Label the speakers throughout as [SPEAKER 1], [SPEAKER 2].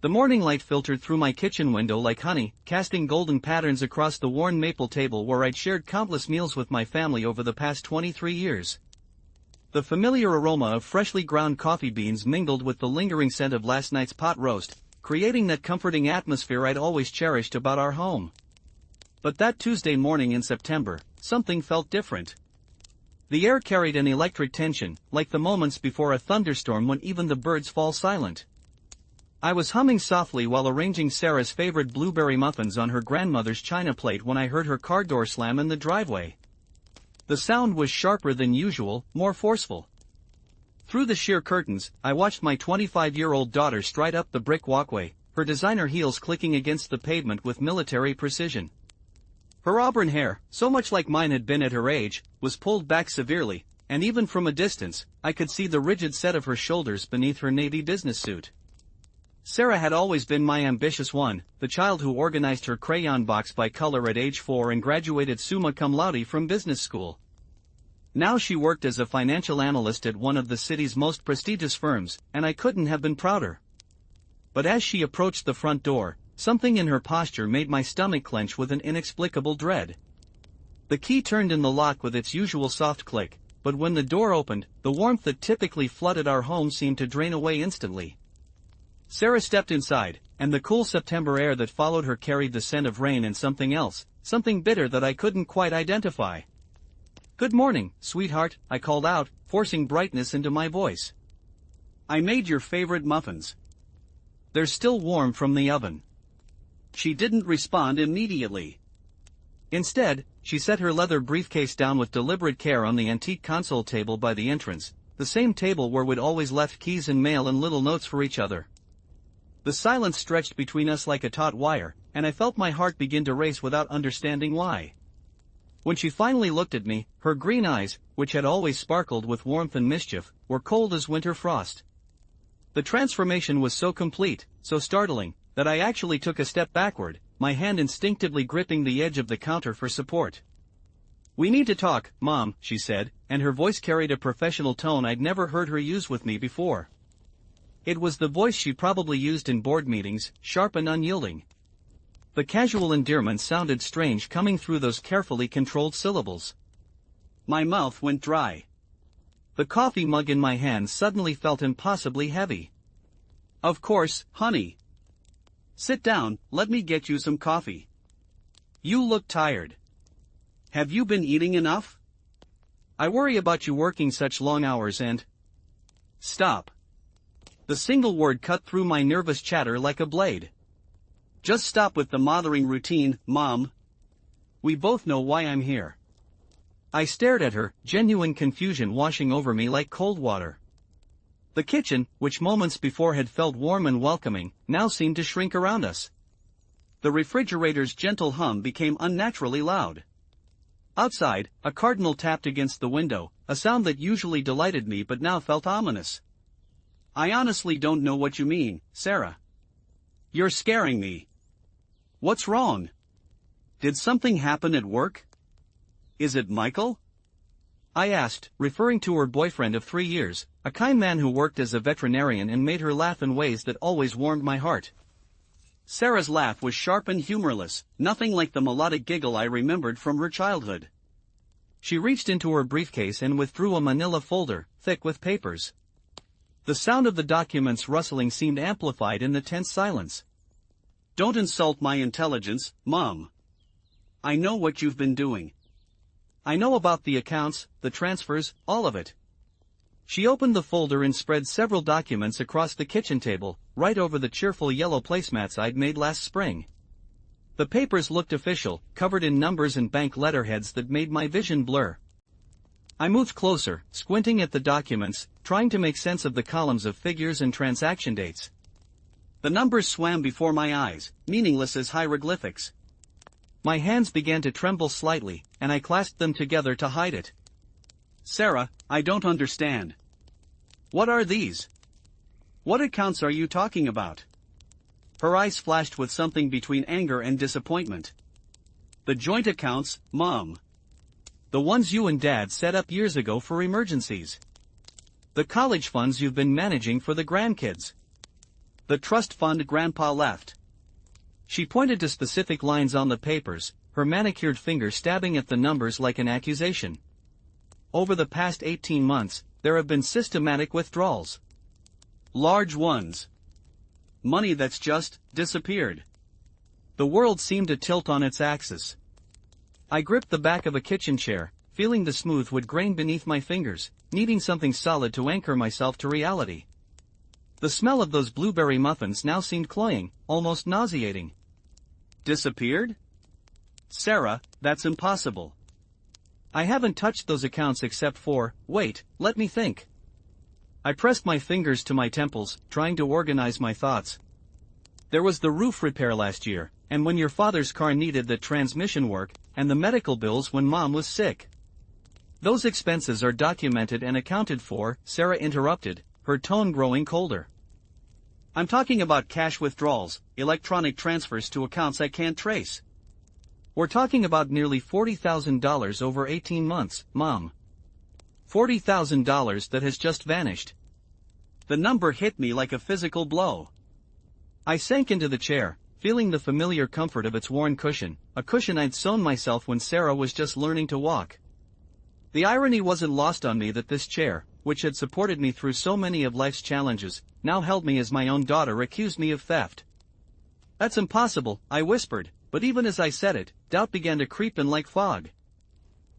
[SPEAKER 1] The morning light filtered through my kitchen window like honey, casting golden patterns across the worn maple table where I'd shared countless meals with my family over the past 23 years. The familiar aroma of freshly ground coffee beans mingled with the lingering scent of last night's pot roast, creating that comforting atmosphere I'd always cherished about our home. But that Tuesday morning in September, something felt different. The air carried an electric tension, like the moments before a thunderstorm when even the birds fall silent. I was humming softly while arranging Sarah's favorite blueberry muffins on her grandmother's china plate when I heard her car door slam in the driveway. The sound was sharper than usual, more forceful. Through the sheer curtains, I watched my 25-year-old daughter stride up the brick walkway, her designer heels clicking against the pavement with military precision. Her auburn hair, so much like mine had been at her age, was pulled back severely, and even from a distance, I could see the rigid set of her shoulders beneath her navy business suit. Sarah had always been my ambitious one, the child who organized her crayon box by color at age 4 and graduated summa cum laude from business school. Now she worked as a financial analyst at one of the city's most prestigious firms, and I couldn't have been prouder. But as she approached the front door, something in her posture made my stomach clench with an inexplicable dread. The key turned in the lock with its usual soft click, but when the door opened, the warmth that typically flooded our home seemed to drain away instantly. Sarah stepped inside, and the cool September air that followed her carried the scent of rain and something else, something bitter that I couldn't quite identify. "Good morning, sweetheart," I called out, forcing brightness into my voice. "I made your favorite muffins. They're still warm from the oven." She didn't respond immediately. Instead, she set her leather briefcase down with deliberate care on the antique console table by the entrance, the same table where we'd always left keys and mail and little notes for each other. The silence stretched between us like a taut wire, and I felt my heart begin to race without understanding why. When she finally looked at me, her green eyes, which had always sparkled with warmth and mischief, were cold as winter frost. The transformation was so complete, so startling, that I actually took a step backward, my hand instinctively gripping the edge of the counter for support. "We need to talk, Mom," she said, and her voice carried a professional tone I'd never heard her use with me before. It was the voice she probably used in board meetings, sharp and unyielding. The casual endearment sounded strange coming through those carefully controlled syllables. My mouth went dry. The coffee mug in my hand suddenly felt impossibly heavy. "Of course, honey. Sit down, let me get you some coffee. You look tired. Have you been eating enough? I worry about you working such long hours and—" "Stop." The single word cut through my nervous chatter like a blade. "Just stop with the mothering routine, Mom. We both know why I'm here." I stared at her, genuine confusion washing over me like cold water. The kitchen, which moments before had felt warm and welcoming, now seemed to shrink around us. The refrigerator's gentle hum became unnaturally loud. Outside, a cardinal tapped against the window, a sound that usually delighted me but now felt ominous. "I honestly don't know what you mean, Sarah. You're scaring me. What's wrong? Did something happen at work? Is it Michael?" I asked, referring to her boyfriend of 3 years, a kind man who worked as a veterinarian and made her laugh in ways that always warmed my heart. Sarah's laugh was sharp and humorless, nothing like the melodic giggle I remembered from her childhood. She reached into her briefcase and withdrew a manila folder, thick with papers. The sound of the documents rustling seemed amplified in the tense silence. "Don't insult my intelligence, Mom. I know what you've been doing. I know about the accounts, the transfers, all of it." She opened the folder and spread several documents across the kitchen table, right over the cheerful yellow placemats I'd made last spring. The papers looked official, covered in numbers and bank letterheads that made my vision blur. I moved closer, squinting at the documents, trying to make sense of the columns of figures and transaction dates. The numbers swam before my eyes, meaningless as hieroglyphics. My hands began to tremble slightly, and I clasped them together to hide it. "Sarah, I don't understand. What are these? What accounts are you talking about?" Her eyes flashed with something between anger and disappointment. "The joint accounts, Mom. The ones you and Dad set up years ago for emergencies. The college funds you've been managing for the grandkids. The trust fund Grandpa left. She pointed to specific lines on the papers, her manicured finger stabbing at the numbers like an accusation. Over the past 18 months, there have been systematic withdrawals. Large ones. Money that's just disappeared. The world seemed to tilt on its axis. I gripped the back of a kitchen chair, feeling the smooth wood grain beneath my fingers, needing something solid to anchor myself to reality. The smell of those blueberry muffins now seemed cloying, almost nauseating. Disappeared? Sarah, that's impossible. I haven't touched those accounts except for, wait, let me think. I pressed my fingers to my temples, trying to organize my thoughts. There was the roof repair last year, and when your father's car needed the transmission work, and the medical bills when Mom was sick. Those expenses are documented and accounted for, Sarah interrupted, her tone growing colder. I'm talking about cash withdrawals, electronic transfers to accounts I can't trace. We're talking about nearly $40,000 over 18 months, Mom. $40,000 that has just vanished. The number hit me like a physical blow. I sank into the chair, feeling the familiar comfort of its worn cushion, a cushion I'd sewn myself when Sarah was just learning to walk. The irony wasn't lost on me that this chair, which had supported me through so many of life's challenges, now held me as my own daughter accused me of theft. That's impossible, I whispered, but even as I said it, doubt began to creep in like fog.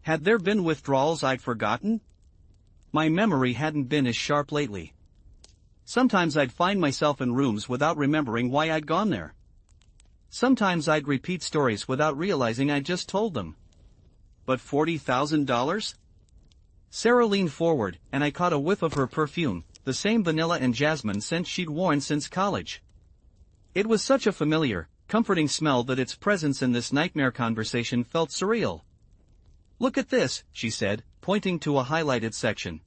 [SPEAKER 1] Had there been withdrawals I'd forgotten? My memory hadn't been as sharp lately. Sometimes I'd find myself in rooms without remembering why I'd gone there. Sometimes I'd repeat stories without realizing I'd just told them. But $40,000? Sarah leaned forward, and I caught a whiff of her perfume, the same vanilla and jasmine scent she'd worn since college. It was such a familiar, comforting smell that its presence in this nightmare conversation felt surreal. Look at this, she said, pointing to a highlighted section.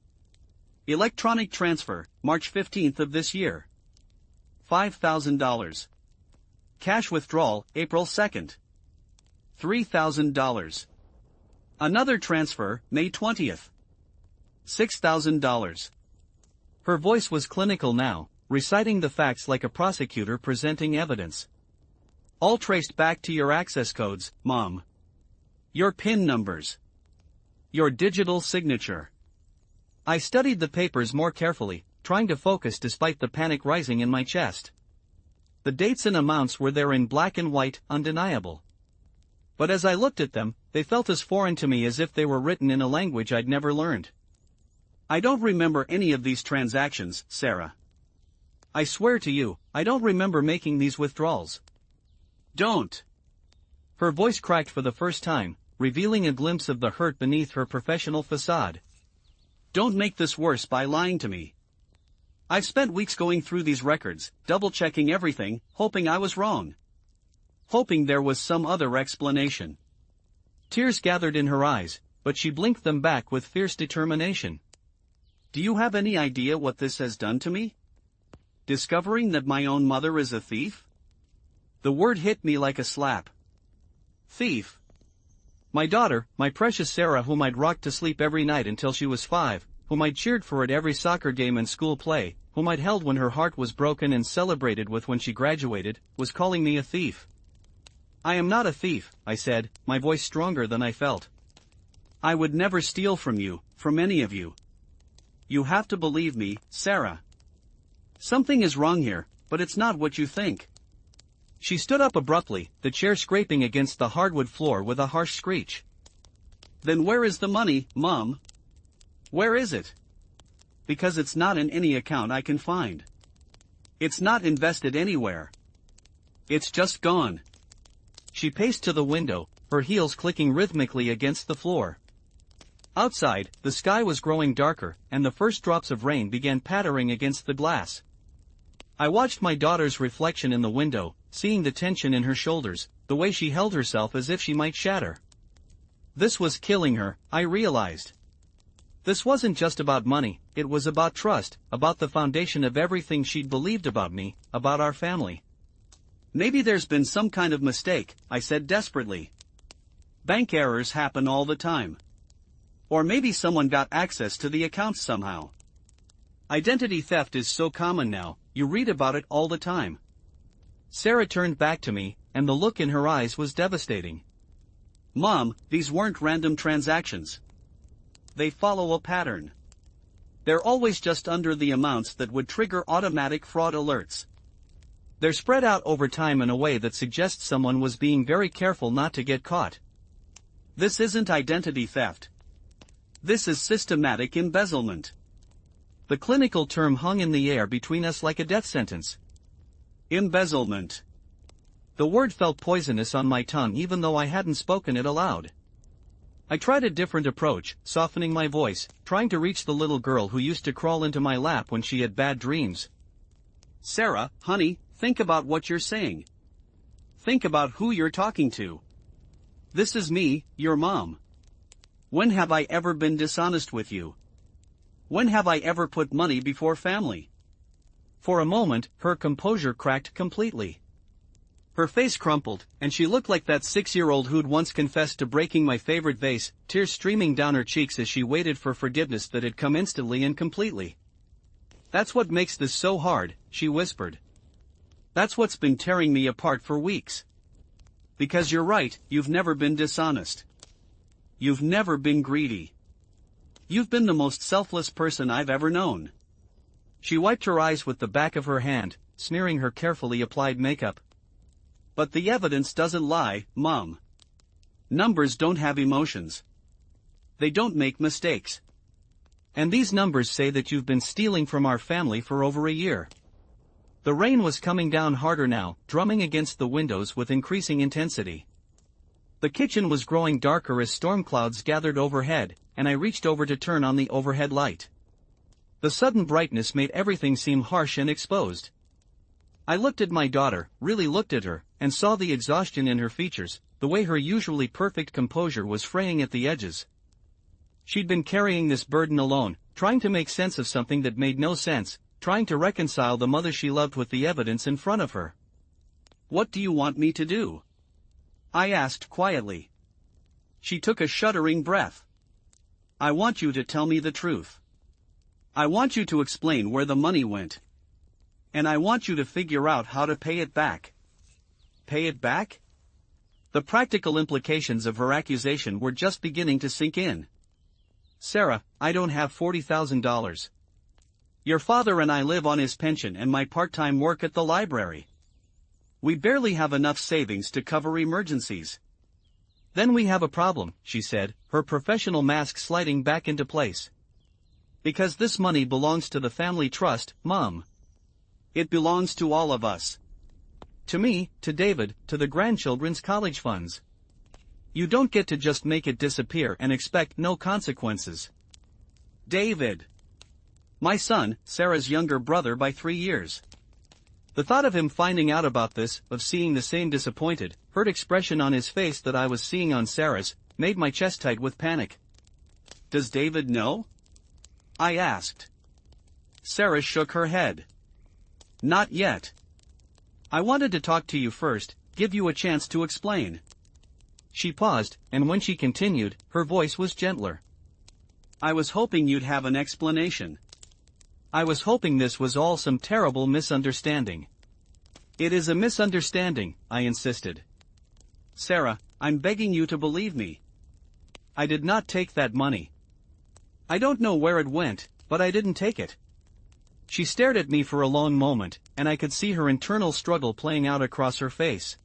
[SPEAKER 1] Electronic transfer, March 15th of this year. $5,000. Cash withdrawal, April 2nd. $3,000. Another transfer, May 20th. $6,000. Her voice was clinical now, reciting the facts like a prosecutor presenting evidence. All traced back to your access codes, Mom. Your PIN numbers. Your digital signature. I studied the papers more carefully, trying to focus despite the panic rising in my chest. The dates and amounts were there in black and white, undeniable. But as I looked at them, they felt as foreign to me as if they were written in a language I'd never learned. I don't remember any of these transactions, Sarah. I swear to you, I don't remember making these withdrawals. Don't. Her voice cracked for the first time, revealing a glimpse of the hurt beneath her professional facade. Don't make this worse by lying to me. I've spent weeks going through these records, double-checking everything, hoping I was wrong. Hoping there was some other explanation. Tears gathered in her eyes, but she blinked them back with fierce determination. Do you have any idea what this has done to me? Discovering that my own mother is a thief? The word hit me like a slap. Thief. My daughter, my precious Sarah, whom I'd rocked to sleep every night until she was 5, whom I'd cheered for at every soccer game and school play, whom I'd held when her heart was broken and celebrated with when she graduated, was calling me a thief. I am not a thief, I said, my voice stronger than I felt. I would never steal from you, from any of you. You have to believe me, Sarah. Something is wrong here, but it's not what you think. She stood up abruptly, the chair scraping against the hardwood floor with a harsh screech. Then where is the money, Mom? Where is it? Because it's not in any account I can find. It's not invested anywhere. It's just gone. She paced to the window, her heels clicking rhythmically against the floor. Outside, the sky was growing darker, and the first drops of rain began pattering against the glass. I watched my daughter's reflection in the window, seeing the tension in her shoulders, the way she held herself as if she might shatter. This was killing her, I realized. This wasn't just about money, it was about trust, about the foundation of everything she'd believed about me, about our family. Maybe there's been some kind of mistake, I said desperately. Bank errors happen all the time. Or maybe someone got access to the accounts somehow. Identity theft is so common now, you read about it all the time. Sarah turned back to me, and the look in her eyes was devastating. Mom, these weren't random transactions. They follow a pattern. They're always just under the amounts that would trigger automatic fraud alerts. They're spread out over time in a way that suggests someone was being very careful not to get caught. This isn't identity theft. This is systematic embezzlement. The clinical term hung in the air between us like a death sentence. Embezzlement. The word felt poisonous on my tongue even though I hadn't spoken it aloud. I tried a different approach, softening my voice, trying to reach the little girl who used to crawl into my lap when she had bad dreams. Sarah, honey, think about what you're saying. Think about who you're talking to. This is me, your mom. When have I ever been dishonest with you? When have I ever put money before family? For a moment, her composure cracked completely. Her face crumpled, and she looked like that 6-year-old who'd once confessed to breaking my favorite vase, tears streaming down her cheeks as she waited for forgiveness that had come instantly and completely. That's what makes this so hard, she whispered. That's what's been tearing me apart for weeks. Because you're right, you've never been dishonest. You've never been greedy. You've been the most selfless person I've ever known. She wiped her eyes with the back of her hand, smearing her carefully applied makeup. But the evidence doesn't lie, Mom. Numbers don't have emotions. They don't make mistakes. And these numbers say that you've been stealing from our family for over a year. The rain was coming down harder now, drumming against the windows with increasing intensity. The kitchen was growing darker as storm clouds gathered overhead, and I reached over to turn on the overhead light. The sudden brightness made everything seem harsh and exposed. I looked at my daughter, really looked at her, and saw the exhaustion in her features, the way her usually perfect composure was fraying at the edges. She'd been carrying this burden alone, trying to make sense of something that made no sense, trying to reconcile the mother she loved with the evidence in front of her. What do you want me to do? I asked quietly. She took a shuddering breath. I want you to tell me the truth. I want you to explain where the money went. And I want you to figure out how to pay it back. Pay it back? The practical implications of her accusation were just beginning to sink in. Sarah, I don't have $40,000. Your father and I live on his pension and my part-time work at the library. We barely have enough savings to cover emergencies. Then we have a problem, she said, her professional mask sliding back into place. Because this money belongs to the family trust, Mom. It belongs to all of us. To me, to David, to the grandchildren's college funds. You don't get to just make it disappear and expect no consequences. David. My son, Sarah's younger brother by 3 years. The thought of him finding out about this, of seeing the same disappointed, hurt expression on his face that I was seeing on Sarah's, made my chest tight with panic. Does David know? I asked. Sarah shook her head. Not yet. I wanted to talk to you first, give you a chance to explain. She paused, and when she continued, her voice was gentler. I was hoping you'd have an explanation. I was hoping this was all some terrible misunderstanding. It is a misunderstanding, I insisted. Sarah, I'm begging you to believe me. I did not take that money. I don't know where it went, but I didn't take it. She stared at me for a long moment, and I could see her internal struggle playing out across her face.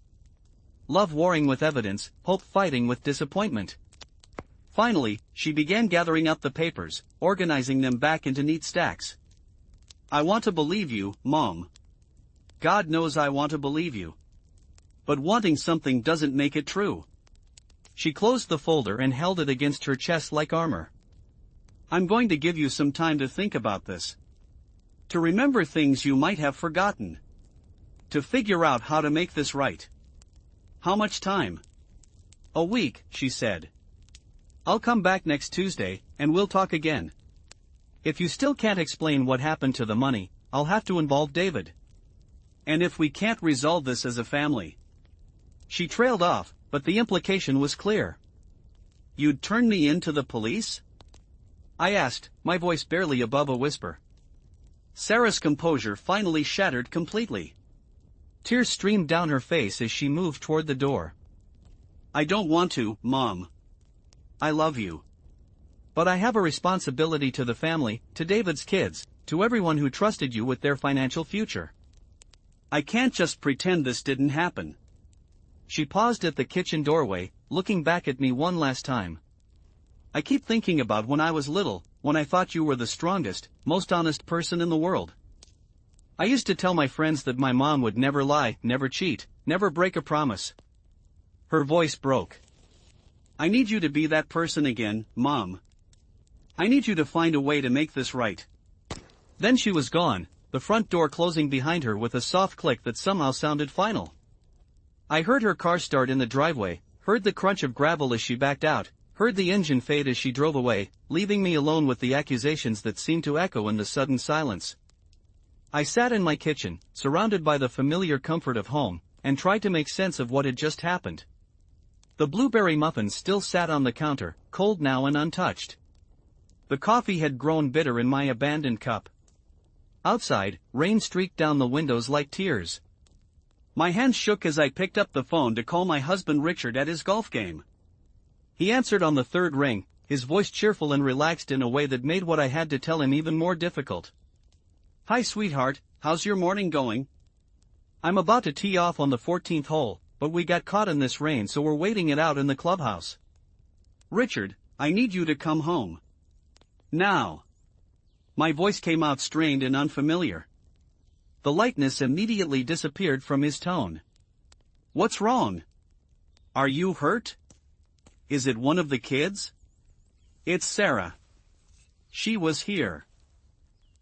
[SPEAKER 1] Love warring with evidence, hope fighting with disappointment. Finally, she began gathering up the papers, organizing them back into neat stacks. I want to believe you, Mom. God knows I want to believe you. But wanting something doesn't make it true. She closed the folder and held it against her chest like armor. I'm going to give you some time to think about this. To remember things you might have forgotten. To figure out how to make this right. How much time? A week, she said. I'll come back next Tuesday, and we'll talk again. If you still can't explain what happened to the money, I'll have to involve David. And if we can't resolve this as a family. She trailed off, but the implication was clear. You'd turn me in to the police? I asked, my voice barely above a whisper.
[SPEAKER 2] Sarah's composure finally shattered completely.
[SPEAKER 1] Tears streamed down her face as she moved toward the door.
[SPEAKER 2] I don't want to, Mom. I love you.
[SPEAKER 1] But I have a responsibility to the family, to David's kids, to everyone who trusted you with their financial future.
[SPEAKER 2] I can't just pretend this didn't happen.
[SPEAKER 1] She paused at the kitchen doorway, looking back at me one last time. I keep thinking about when I was little, when I thought you were the strongest, most honest person in the world. I used to tell my friends that my mom would never lie, never cheat, never break a promise. Her voice broke.
[SPEAKER 2] I need you to be that person again, Mom. I need you to find a way to make this right.
[SPEAKER 1] Then she was gone, the front door closing behind her with a soft click that somehow sounded final. I heard her car start in the driveway, heard the crunch of gravel as she backed out, heard the engine fade as she drove away, leaving me alone with the accusations that seemed to echo in the sudden silence. I sat in my kitchen, surrounded by the familiar comfort of home, and tried to make sense of what had just happened. The blueberry muffins still sat on the counter, cold now and untouched. The coffee had grown bitter in my abandoned cup. Outside, rain streaked down the windows like tears. My hands shook as I picked up the phone to call my husband Richard at his golf game. He answered on the third ring, his voice cheerful and relaxed in a way that made what I had to tell him even more difficult.
[SPEAKER 2] Hi sweetheart, how's your morning going?
[SPEAKER 1] I'm about to tee off on the 14th hole, but we got caught in this rain so we're waiting it out in the clubhouse.
[SPEAKER 2] Richard, I need you to come home. Now. My voice came out strained and unfamiliar.
[SPEAKER 1] The lightness immediately disappeared from his tone.
[SPEAKER 2] What's wrong? Are you hurt? Is it one of the kids? It's Sarah. She was here.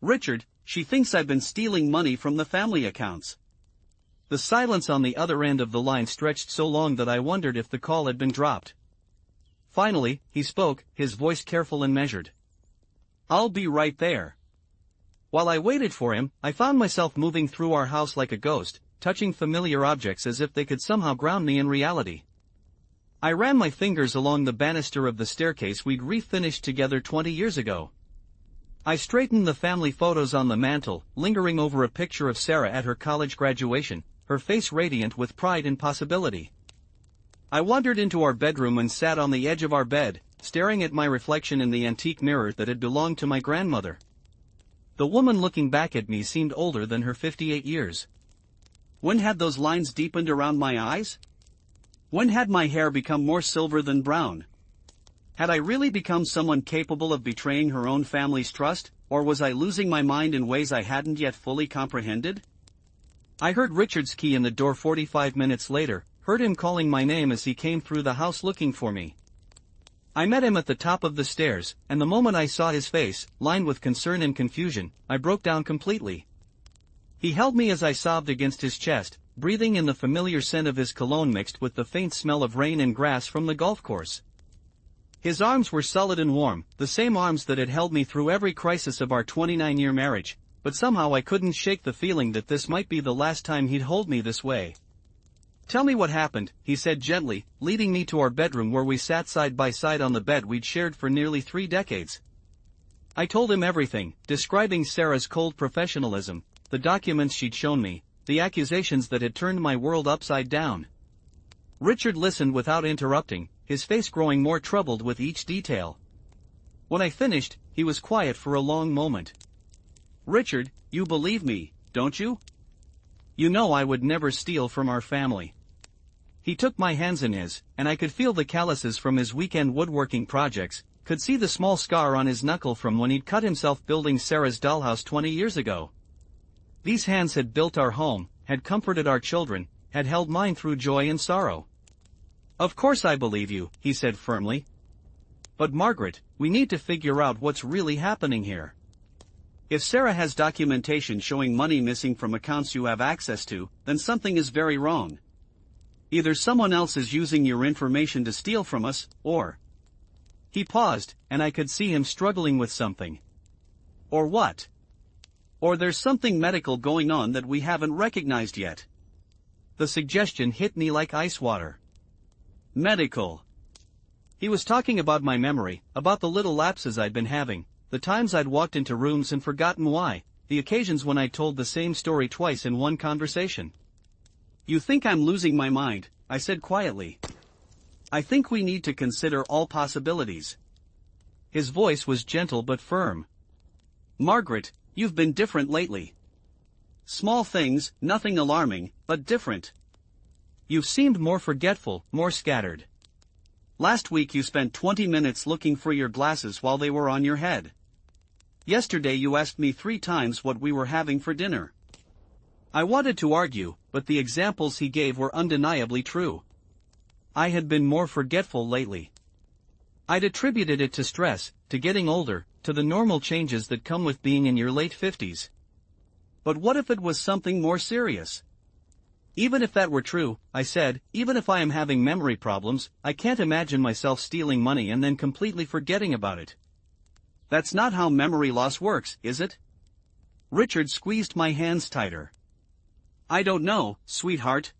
[SPEAKER 2] Richard, she thinks I've been stealing money from the family accounts.
[SPEAKER 1] The silence on the other end of the line stretched so long that I wondered if the call had been dropped. Finally, he spoke, his voice careful and measured.
[SPEAKER 2] I'll be right there.
[SPEAKER 1] While I waited for him, I found myself moving through our house like a ghost, touching familiar objects as if they could somehow ground me in reality. I ran my fingers along the banister of the staircase we'd refinished together 20 years ago. I straightened the family photos on the mantel, lingering over a picture of Sarah at her college graduation, her face radiant with pride and possibility. I wandered into our bedroom and sat on the edge of our bed, staring at my reflection in the antique mirror that had belonged to my grandmother. The woman looking back at me seemed older than her 58 years.
[SPEAKER 2] When had those lines deepened around my eyes? When had my hair become more silver than brown? Had I really become someone capable of betraying her own family's trust, or was I losing my mind in ways I hadn't yet fully comprehended?
[SPEAKER 1] I heard Richard's key in the door 45 minutes later, heard him calling my name as he came through the house looking for me. I met him at the top of the stairs, and the moment I saw his face, lined with concern and confusion, I broke down completely. He held me as I sobbed against his chest, breathing in the familiar scent of his cologne mixed with the faint smell of rain and grass from the golf course. His arms were solid and warm, the same arms that had held me through every crisis of our 29-year marriage, but somehow I couldn't shake the feeling that this might be the last time he'd hold me this way. Tell me what happened, he said gently, leading me to our bedroom where we sat side by side on the bed we'd shared for nearly 3 decades. I told him everything, describing Sarah's cold professionalism, the documents she'd shown me, the accusations that had turned my world upside down. Richard listened without interrupting, his face growing more troubled with each detail. When I finished, he was quiet for a long moment.
[SPEAKER 2] Richard, you believe me, don't you?
[SPEAKER 1] You know I would never steal from our family. He took my hands in his, and I could feel the calluses from his weekend woodworking projects, could see the small scar on his knuckle from when he'd cut himself building Sarah's dollhouse 20 years ago. These hands had built our home, had comforted our children, had held mine through joy and sorrow. Of course I believe you, he said firmly. But Margaret, we need to figure out what's really happening here.
[SPEAKER 2] If Sarah has documentation showing money missing from accounts you have access to, then something is very wrong. Either someone else is using your information to steal from us, or...
[SPEAKER 1] He paused, and I could see him struggling with something.
[SPEAKER 2] Or what? Or there's something medical going on that we haven't recognized yet.
[SPEAKER 1] The suggestion hit me like ice water.
[SPEAKER 2] Medical.
[SPEAKER 1] He was talking about my memory, about the little lapses I'd been having, the times I'd walked into rooms and forgotten why, the occasions when I told the same story twice in one conversation.
[SPEAKER 2] You think I'm losing my mind, I said quietly. I think we need to consider all possibilities.
[SPEAKER 1] His voice was gentle but firm.
[SPEAKER 2] Margaret, you've been different lately. Small things, nothing alarming, but different.
[SPEAKER 1] You've seemed more forgetful, more scattered.
[SPEAKER 2] Last week you spent 20 minutes looking for your glasses while they were on your head. Yesterday you asked me 3 times what we were having for dinner.
[SPEAKER 1] I wanted to argue, but the examples he gave were undeniably true. I had been more forgetful lately. I'd attributed it to stress, to getting older, to the normal changes that come with being in your late 50s.
[SPEAKER 2] But what if it was something more serious?
[SPEAKER 1] Even if that were true, I said, even if I am having memory problems, I can't imagine myself stealing money and then completely forgetting about it.
[SPEAKER 2] That's not how memory loss works, is it?
[SPEAKER 1] Richard squeezed my hands tighter.
[SPEAKER 2] I don't know, sweetheart.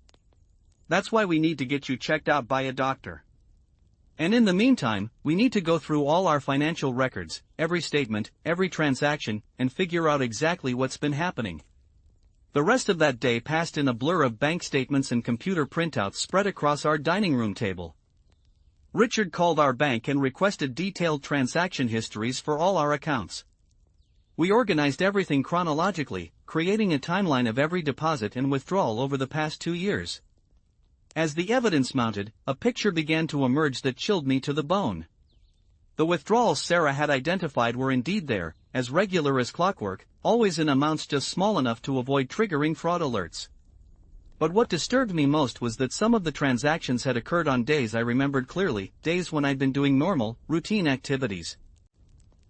[SPEAKER 2] That's why we need to get you checked out by a doctor.
[SPEAKER 1] And in the meantime, we need to go through all our financial records, every statement, every transaction, and figure out exactly what's been happening. The rest of that day passed in a blur of bank statements and computer printouts spread across our dining room table. Richard called our bank and requested detailed transaction histories for all our accounts. We organized everything chronologically, creating a timeline of every deposit and withdrawal over the past 2 years. As the evidence mounted, a picture began to emerge that chilled me to the bone. The withdrawals Sarah had identified were indeed there, as regular as clockwork, always in amounts just small enough to avoid triggering fraud alerts. But what disturbed me most was that some of the transactions had occurred on days I remembered clearly, days when I'd been doing normal, routine activities.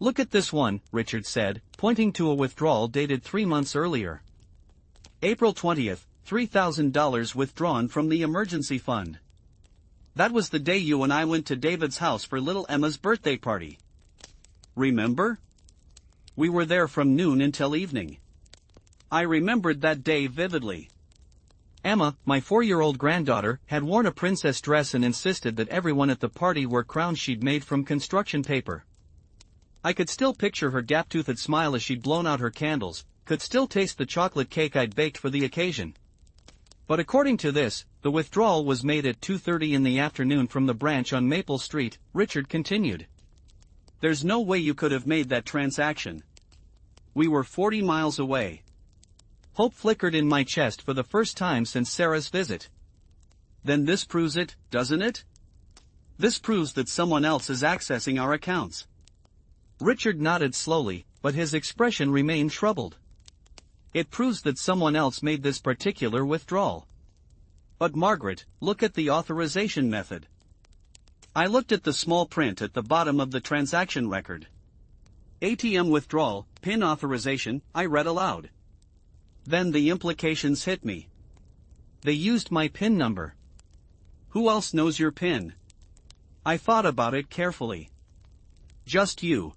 [SPEAKER 1] Look at this one, Richard said, pointing to a withdrawal dated 3 months earlier. April 20th, $3,000 withdrawn from the emergency fund.
[SPEAKER 2] That was the day you and I went to David's house for little Emma's birthday party. Remember? We were there from noon until evening. I remembered that day vividly.
[SPEAKER 1] Emma, my 4-year-old granddaughter, had worn a princess dress and insisted that everyone at the party wear crowns she'd made from construction paper. I could still picture her gap-toothed smile as she'd blown out her candles, could still taste the chocolate cake I'd baked for the occasion. But according to this, the withdrawal was made at 2:30 in the afternoon from the branch on Maple Street, Richard continued.
[SPEAKER 2] There's no way you could have made that transaction. We were 40 miles away.
[SPEAKER 1] Hope flickered in my chest for the first time since Sarah's visit.
[SPEAKER 2] Then this proves it, doesn't it? This proves that someone else is accessing our accounts.
[SPEAKER 1] Richard nodded slowly, but his expression remained troubled. It proves that someone else made this particular withdrawal.
[SPEAKER 2] But Margaret, look at the authorization method. I looked at the small print at the bottom of the transaction record. ATM withdrawal, PIN authorization, I read aloud. Then the implications hit me.
[SPEAKER 1] They used my PIN number.
[SPEAKER 2] Who else knows your PIN? I thought about it carefully. Just you.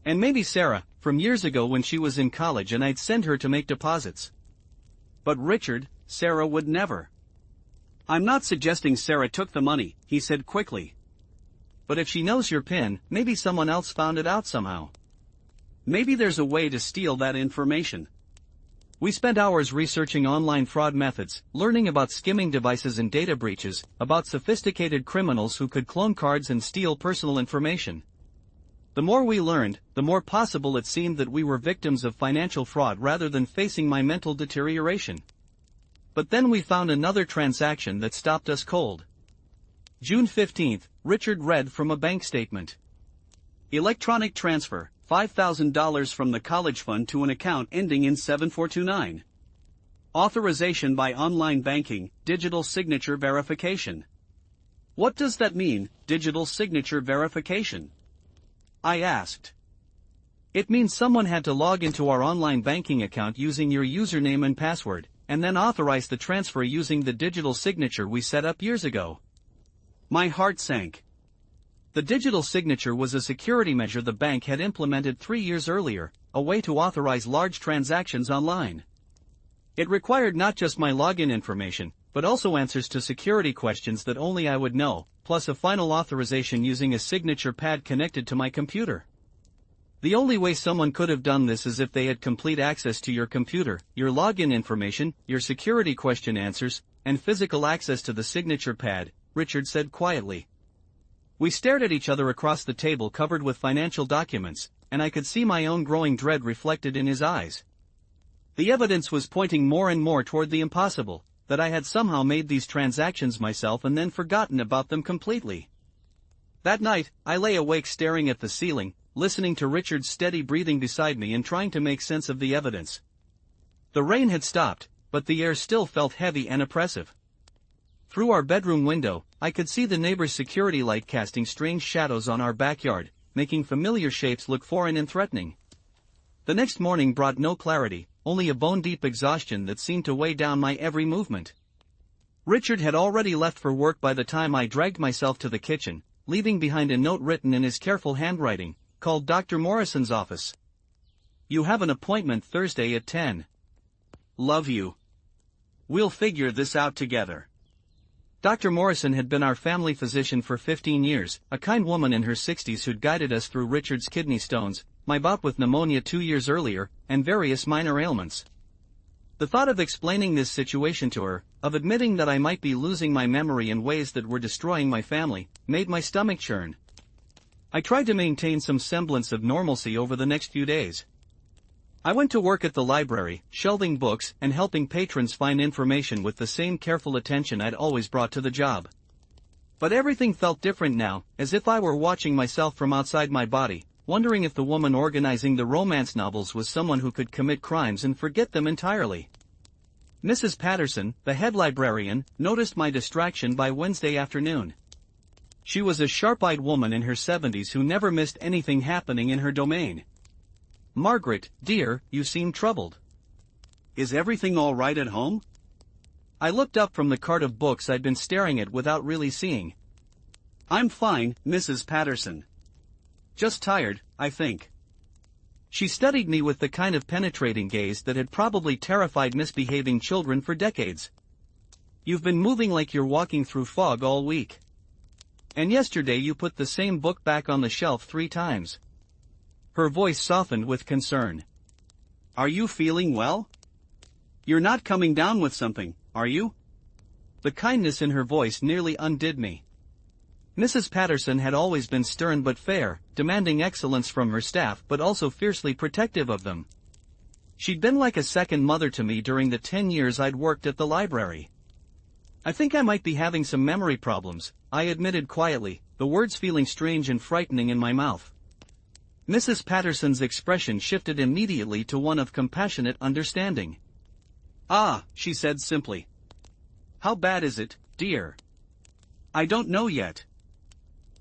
[SPEAKER 1] And maybe Sarah, from years ago when she was in college and I'd send her to make deposits.
[SPEAKER 2] But Richard, Sarah would never. I'm not suggesting Sarah took the money, he said quickly.
[SPEAKER 1] But if she knows your PIN, maybe someone else found it out somehow.
[SPEAKER 2] Maybe there's a way to steal that information.
[SPEAKER 1] We spent hours researching online fraud methods, learning about skimming devices and data breaches, about sophisticated criminals who could clone cards and steal personal information. The more we learned, the more possible it seemed that we were victims of financial fraud rather than facing my mental deterioration. But then we found another transaction that stopped us cold. June 15th, Richard read from a bank statement.
[SPEAKER 2] Electronic transfer, $5,000 from the college fund to an account ending in 7429. Authorization by online banking, digital signature verification. What does that mean, digital signature verification? I asked.
[SPEAKER 1] It means someone had to log into our online banking account using your username and password, and then authorize the transfer using the digital signature we set up years ago.
[SPEAKER 2] My heart sank.
[SPEAKER 1] The digital signature was a security measure the bank had implemented 3 years earlier, a way to authorize large transactions online. It required not just my login information, but also answers to security questions that only I would know, plus a final authorization using a signature pad connected to my computer. The only way someone could have done this is if they had complete access to your computer, your login information, your security question answers, and physical access to the signature pad, Richard said quietly. We stared at each other across the table covered with financial documents, and I could see my own growing dread reflected in his eyes. The evidence was pointing more and more toward the impossible, that I had somehow made these transactions myself and then forgotten about them completely. That night, I lay awake staring at the ceiling, listening to Richard's steady breathing beside me and trying to make sense of the evidence. The rain had stopped, but the air still felt heavy and oppressive. Through our bedroom window, I could see the neighbor's security light casting strange shadows on our backyard, making familiar shapes look foreign and threatening. The next morning brought no clarity, only a bone-deep exhaustion that seemed to weigh down my every movement. Richard had already left for work by the time I dragged myself to the kitchen, leaving behind a note written in his careful handwriting, called Dr. Morrison's office. You have an appointment Thursday at 10. Love you. We'll figure this out together. Dr. Morrison had been our family physician for 15 years, a kind woman in her 60s who'd guided us through Richard's kidney stones, my bout with pneumonia 2 years earlier, and various minor ailments. The thought of explaining this situation to her, of admitting that I might be losing my memory in ways that were destroying my family, made my stomach churn. I tried to maintain some semblance of normalcy over the next few days. I went to work at the library, shelving books and helping patrons find information with the same careful attention I'd always brought to the job. But everything felt different now, as if I were watching myself from outside my body, wondering if the woman organizing the romance novels was someone who could commit crimes and forget them entirely. Mrs. Patterson, the head librarian, noticed my distraction by Wednesday afternoon. She was a sharp-eyed woman in her 70s who never missed anything happening in her domain. Margaret, dear, you seem troubled.
[SPEAKER 2] Is everything all right at home?
[SPEAKER 1] I looked up from the cart of books I'd been staring at without really seeing.
[SPEAKER 2] I'm fine, Mrs. Patterson. Just tired, I think.
[SPEAKER 1] She studied me with the kind of penetrating gaze that had probably terrified misbehaving children for decades. You've been moving like you're walking through fog all week. And yesterday you put the same book back on the shelf 3 times. Her voice softened with concern.
[SPEAKER 2] Are you feeling well? You're not coming down with something, are you?
[SPEAKER 1] The kindness in her voice nearly undid me. Mrs. Patterson had always been stern but fair, demanding excellence from her staff but also fiercely protective of them. She'd been like a second mother to me during the 10 years I'd worked at the library. I think I might be having some memory problems, I admitted quietly, the words feeling strange and frightening in my mouth. Mrs. Patterson's expression shifted immediately to one of compassionate understanding.
[SPEAKER 2] Ah, she said simply. How bad is it, dear? I don't know yet.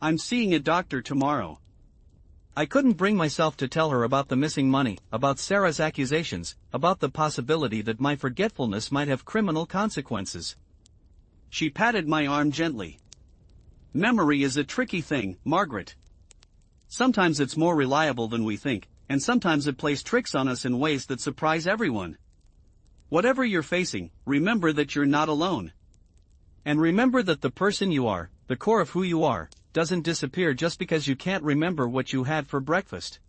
[SPEAKER 2] I'm seeing a doctor tomorrow.
[SPEAKER 1] I couldn't bring myself to tell her about the missing money, about Sarah's accusations, about the possibility that my forgetfulness might have criminal consequences.
[SPEAKER 2] She patted my arm gently. Memory is a tricky thing, Margaret. Sometimes it's more reliable than we think, and sometimes it plays tricks on us in ways that surprise everyone. Whatever you're facing, remember that you're not alone.
[SPEAKER 1] And remember that the person you are, the core of who you are, doesn't disappear just because you can't remember what you had for breakfast.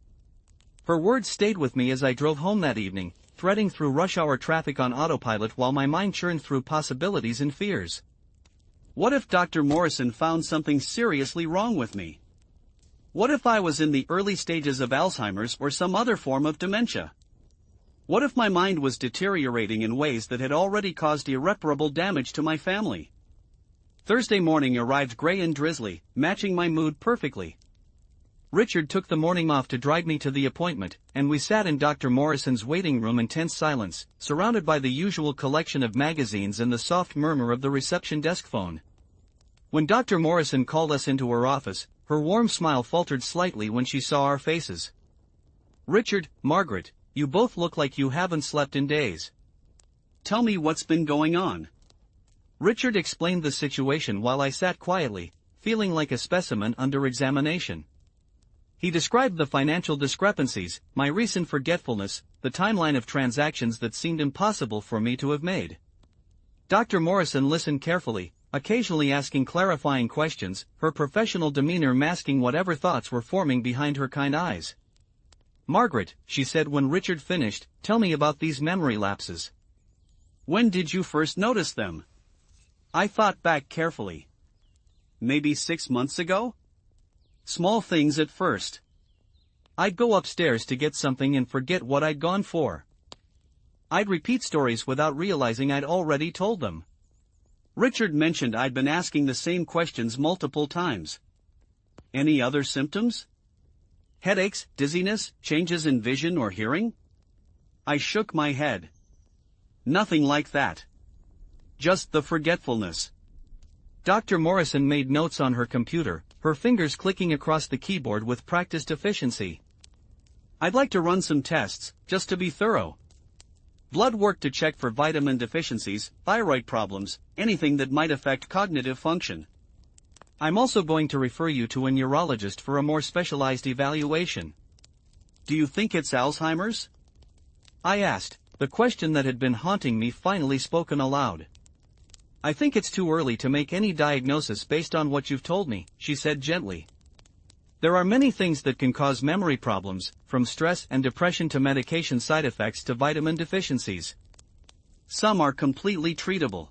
[SPEAKER 1] Her words stayed with me as I drove home that evening, threading through rush-hour traffic on autopilot while my mind churned through possibilities and fears.
[SPEAKER 2] What if Dr. Morrison found something seriously wrong with me? What if I was in the early stages of Alzheimer's or some other form of dementia? What if my mind was deteriorating in ways that had already caused irreparable damage to my family? Thursday morning arrived gray and drizzly, matching my mood perfectly.
[SPEAKER 1] Richard took the morning off to drive me to the appointment, and we sat in Dr. Morrison's waiting room in tense silence, surrounded by the usual collection of magazines and the soft murmur of the reception desk phone. When Dr. Morrison called us into her office, her warm smile faltered slightly when she saw our faces. Richard, Margaret, you both look like you haven't slept in days.
[SPEAKER 2] Tell me what's been going on.
[SPEAKER 1] Richard explained the situation while I sat quietly, feeling like a specimen under examination. He described the financial discrepancies, my recent forgetfulness, the timeline of transactions that seemed impossible for me to have made. Dr. Morrison listened carefully, occasionally asking clarifying questions, her professional demeanor masking whatever thoughts were forming behind her kind eyes. Margaret, she said when Richard finished, tell me about these memory lapses.
[SPEAKER 2] When did you first notice them? I thought back carefully. Maybe 6 months ago? Small things at first.
[SPEAKER 1] I'd go upstairs to get something and forget what I'd gone for. I'd repeat stories without realizing I'd already told them.
[SPEAKER 2] Richard mentioned I'd been asking the same questions multiple times. Any other symptoms? Headaches, dizziness, changes in vision or hearing? I shook my head. Nothing like that. Just the forgetfulness.
[SPEAKER 1] Dr. Morrison made notes on her computer, her fingers clicking across the keyboard with practiced efficiency.
[SPEAKER 2] I'd like to run some tests, just to be thorough. Blood work to check for vitamin deficiencies, thyroid problems, anything that might affect cognitive function.
[SPEAKER 1] I'm also going to refer you to a neurologist for a more specialized evaluation.
[SPEAKER 2] Do you think it's Alzheimer's?
[SPEAKER 1] I asked, the question that had been haunting me finally spoken aloud. I think it's too early to make any diagnosis based on what you've told me, she said gently. There are many things that can cause memory problems, from stress and depression to medication side effects to vitamin deficiencies.
[SPEAKER 2] Some are completely treatable.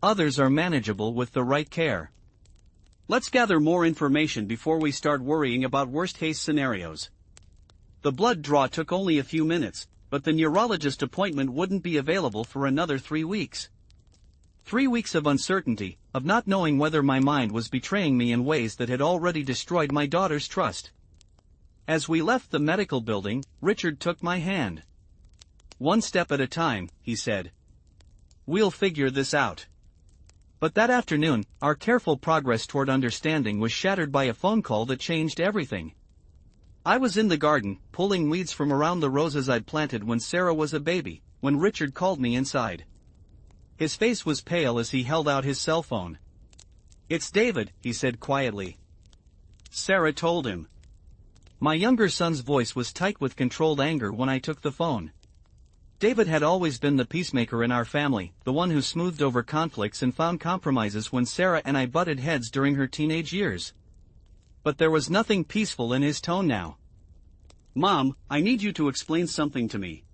[SPEAKER 1] Others are manageable with the right care.
[SPEAKER 2] Let's gather more information before we start worrying about worst-case scenarios. The blood draw took only a few minutes, but the neurologist appointment wouldn't be available for another 3 weeks.
[SPEAKER 1] 3 weeks of uncertainty, of not knowing whether my mind was betraying me in ways that had already destroyed my daughter's trust. As we left the medical building, Richard took my hand. "One step at a time," he said. "We'll figure this out." But that afternoon, our careful progress toward understanding was shattered by a phone call that changed everything. I was in the garden, pulling weeds from around the roses I'd planted when Sarah was a baby, when Richard called me inside. His face was pale as he held out his cell phone. "It's David," he said quietly.
[SPEAKER 2] Sarah told him.
[SPEAKER 1] My younger son's voice was tight with controlled anger when I took the phone. David had always been the peacemaker in our family, the one who smoothed over conflicts and found compromises when Sarah and I butted heads during her teenage years. But there was nothing peaceful in his tone now.
[SPEAKER 2] "Mom, I need you to explain something to me.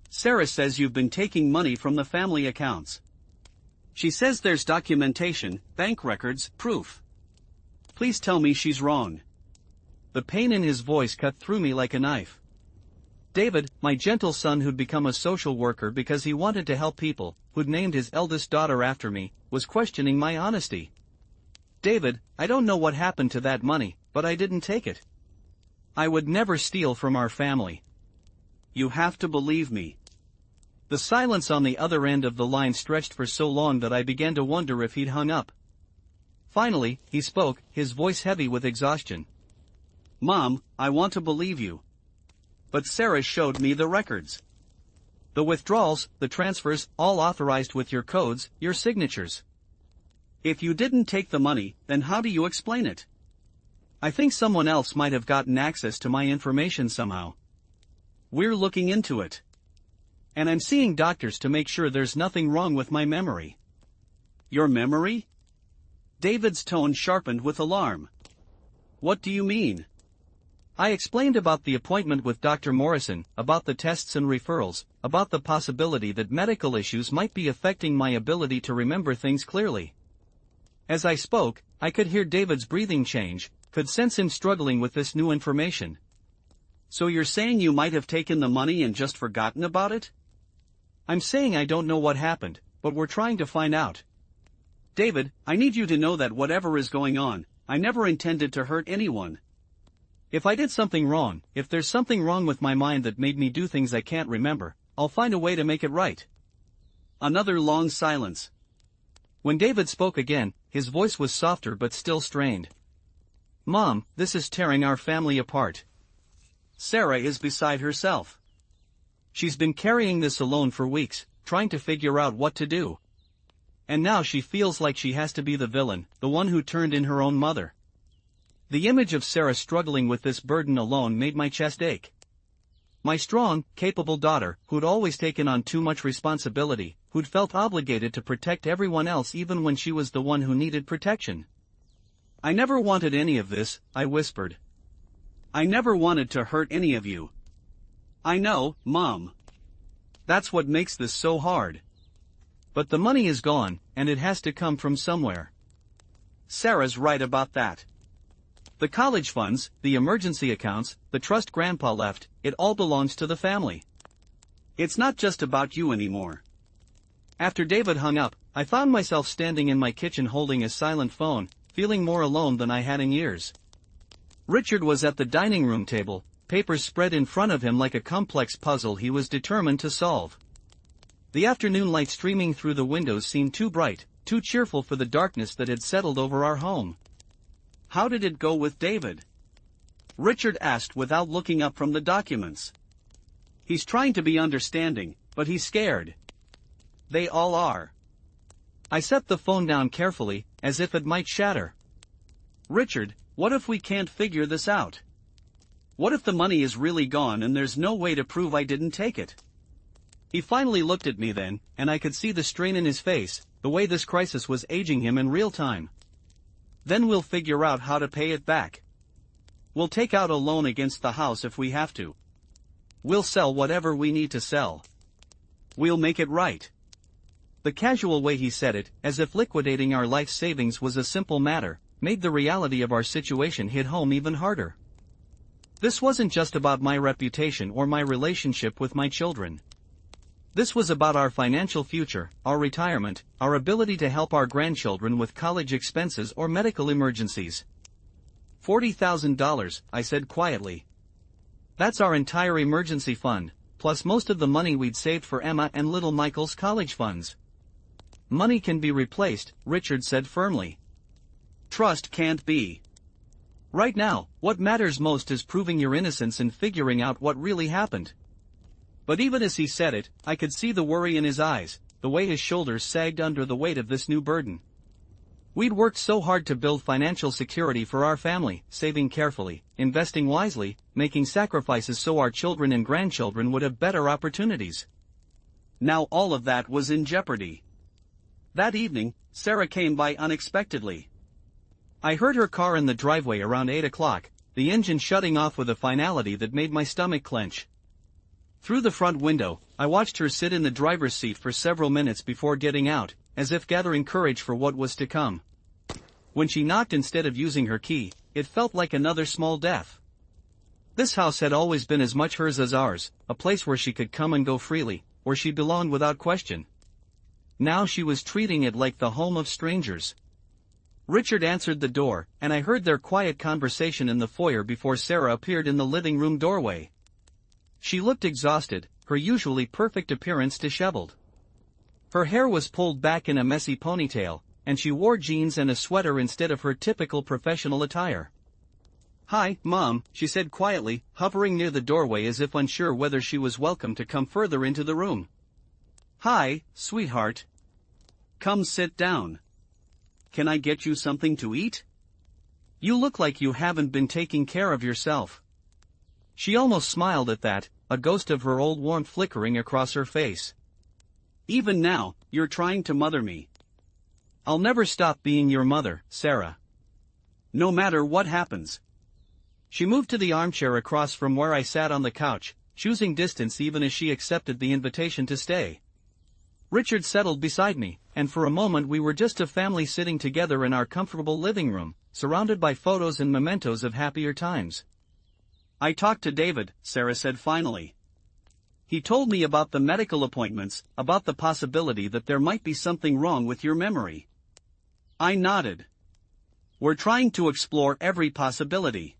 [SPEAKER 2] Sarah says you've been taking money from the family accounts. She says there's documentation, bank records, proof. Please tell me she's wrong."
[SPEAKER 1] The pain in his voice cut through me like a knife. David, my gentle son who'd become a social worker because he wanted to help people, who'd named his eldest daughter after me, was questioning my honesty. "David, I don't know what happened to that money, but I didn't take it. I would never steal from our family."
[SPEAKER 2] "You have to believe me."
[SPEAKER 1] The silence on the other end of the line stretched for so long that I began to wonder if he'd hung up. Finally, he spoke, his voice heavy with exhaustion.
[SPEAKER 2] "Mom, I want to believe you. But Sarah showed me the records.
[SPEAKER 1] The withdrawals, the transfers, all authorized with your codes, your signatures.
[SPEAKER 2] If you didn't take the money, then how do you explain it?"
[SPEAKER 1] "I think someone else might have gotten access to my information somehow.
[SPEAKER 2] We're looking into it.
[SPEAKER 1] And I'm seeing doctors to make sure there's nothing wrong with my memory."
[SPEAKER 2] "Your memory?" David's tone sharpened with alarm. "What do you mean?"
[SPEAKER 1] I explained about the appointment with Dr. Morrison, about the tests and referrals, about the possibility that medical issues might be affecting my ability to remember things clearly. As I spoke, I could hear David's breathing change, could sense him struggling with this new information.
[SPEAKER 2] "So you're saying you might have taken the money and just forgotten about it?"
[SPEAKER 1] "I'm saying I don't know what happened, but we're trying to find out."
[SPEAKER 2] "David, I need you to know that whatever is going on, I never intended to hurt anyone.
[SPEAKER 1] If I did something wrong, if there's something wrong with my mind that made me do things I can't remember, I'll find a way to make it right."
[SPEAKER 2] Another long silence.
[SPEAKER 1] When David spoke again, his voice was softer but still strained. "Mom, this is tearing our family apart."
[SPEAKER 2] Sarah is beside herself.
[SPEAKER 1] She's been carrying this alone for weeks, trying to figure out what to do. And now she feels like she has to be the villain, the one who turned in her own mother. The image of Sarah struggling with this burden alone made my chest ache. My strong, capable daughter, who'd always taken on too much responsibility, who'd felt obligated to protect everyone else even when she was the one who needed protection. "I never wanted any of this," I whispered.
[SPEAKER 2] I never wanted to hurt any of you. I know, Mom. That's what makes this so hard.
[SPEAKER 1] But the money is gone, and it has to come from somewhere.
[SPEAKER 2] Sarah's right about that.
[SPEAKER 1] The college funds, the emergency accounts, the trust Grandpa left, it all belongs to the family.
[SPEAKER 2] It's not just about you anymore.
[SPEAKER 1] After David hung up, I found myself standing in my kitchen holding a silent phone, feeling more alone than I had in years. Richard was at the dining room table, papers spread in front of him like a complex puzzle he was determined to solve. The afternoon light streaming through the windows seemed too bright, too cheerful for the darkness that had settled over our home.
[SPEAKER 2] How did it go with David? Richard asked without looking up from the documents. He's trying to be understanding, but he's scared. They all are.
[SPEAKER 1] I set the phone down carefully, as if it might shatter.
[SPEAKER 2] Richard, what if we can't figure this out? What if the money is really gone and there's no way to prove I didn't take it?
[SPEAKER 1] He finally looked at me then, and I could see the strain in his face, the way this crisis was aging him in real time.
[SPEAKER 2] Then we'll figure out how to pay it back. We'll take out a loan against the house if we have to. We'll sell whatever we need to sell. We'll make it right.
[SPEAKER 1] The casual way he said it, as if liquidating our life savings was a simple matter, made the reality of our situation hit home even harder. This wasn't just about my reputation or my relationship with my children. This was about our financial future, our retirement, our ability to help our grandchildren with college expenses or medical emergencies. $40,000, I said quietly. That's our entire emergency fund, plus most of the money we'd saved for Emma and little Michael's college funds. Money can be replaced, Richard said firmly.
[SPEAKER 2] Trust can't be.
[SPEAKER 1] Right now, what matters most is proving your innocence and figuring out what really happened. But even as he said it, I could see the worry in his eyes, the way his shoulders sagged under the weight of this new burden. We'd worked so hard to build financial security for our family, saving carefully, investing wisely, making sacrifices so our children and grandchildren would have better opportunities.
[SPEAKER 2] Now all of that was in jeopardy. That evening, Sarah came by unexpectedly.
[SPEAKER 1] I heard her car in the driveway around 8 o'clock, the engine shutting off with a finality that made my stomach clench. Through the front window, I watched her sit in the driver's seat for several minutes before getting out, as if gathering courage for what was to come. When she knocked instead of using her key, it felt like another small death. This house had always been as much hers as ours, a place where she could come and go freely, where she belonged without question. Now she was treating it like the home of strangers. Richard answered the door, and I heard their quiet conversation in the foyer before Sarah appeared in the living room doorway. She looked exhausted, her usually perfect appearance disheveled. Her hair was pulled back in a messy ponytail, and she wore jeans and a sweater instead of her typical professional attire.
[SPEAKER 2] "Hi, Mom," she said quietly, hovering near the doorway as if unsure whether she was welcome to come further into the room. "Hi, sweetheart. Come sit down. Can I get you something to eat? You look like you haven't been taking care of yourself."
[SPEAKER 1] She almost smiled at that, a ghost of her old warmth flickering across her face.
[SPEAKER 2] "Even now, you're trying to mother me."
[SPEAKER 1] "I'll never stop being your mother, Sarah.
[SPEAKER 2] No matter what happens."
[SPEAKER 1] She moved to the armchair across from where I sat on the couch, choosing distance even as she accepted the invitation to stay. Richard settled beside me, and for a moment we were just a family sitting together in our comfortable living room, surrounded by photos and mementos of happier times.
[SPEAKER 2] "I talked to David," Sarah said finally. "He told me about the medical appointments, about the possibility that there might be something wrong with your memory." I nodded. "We're trying to explore every possibility.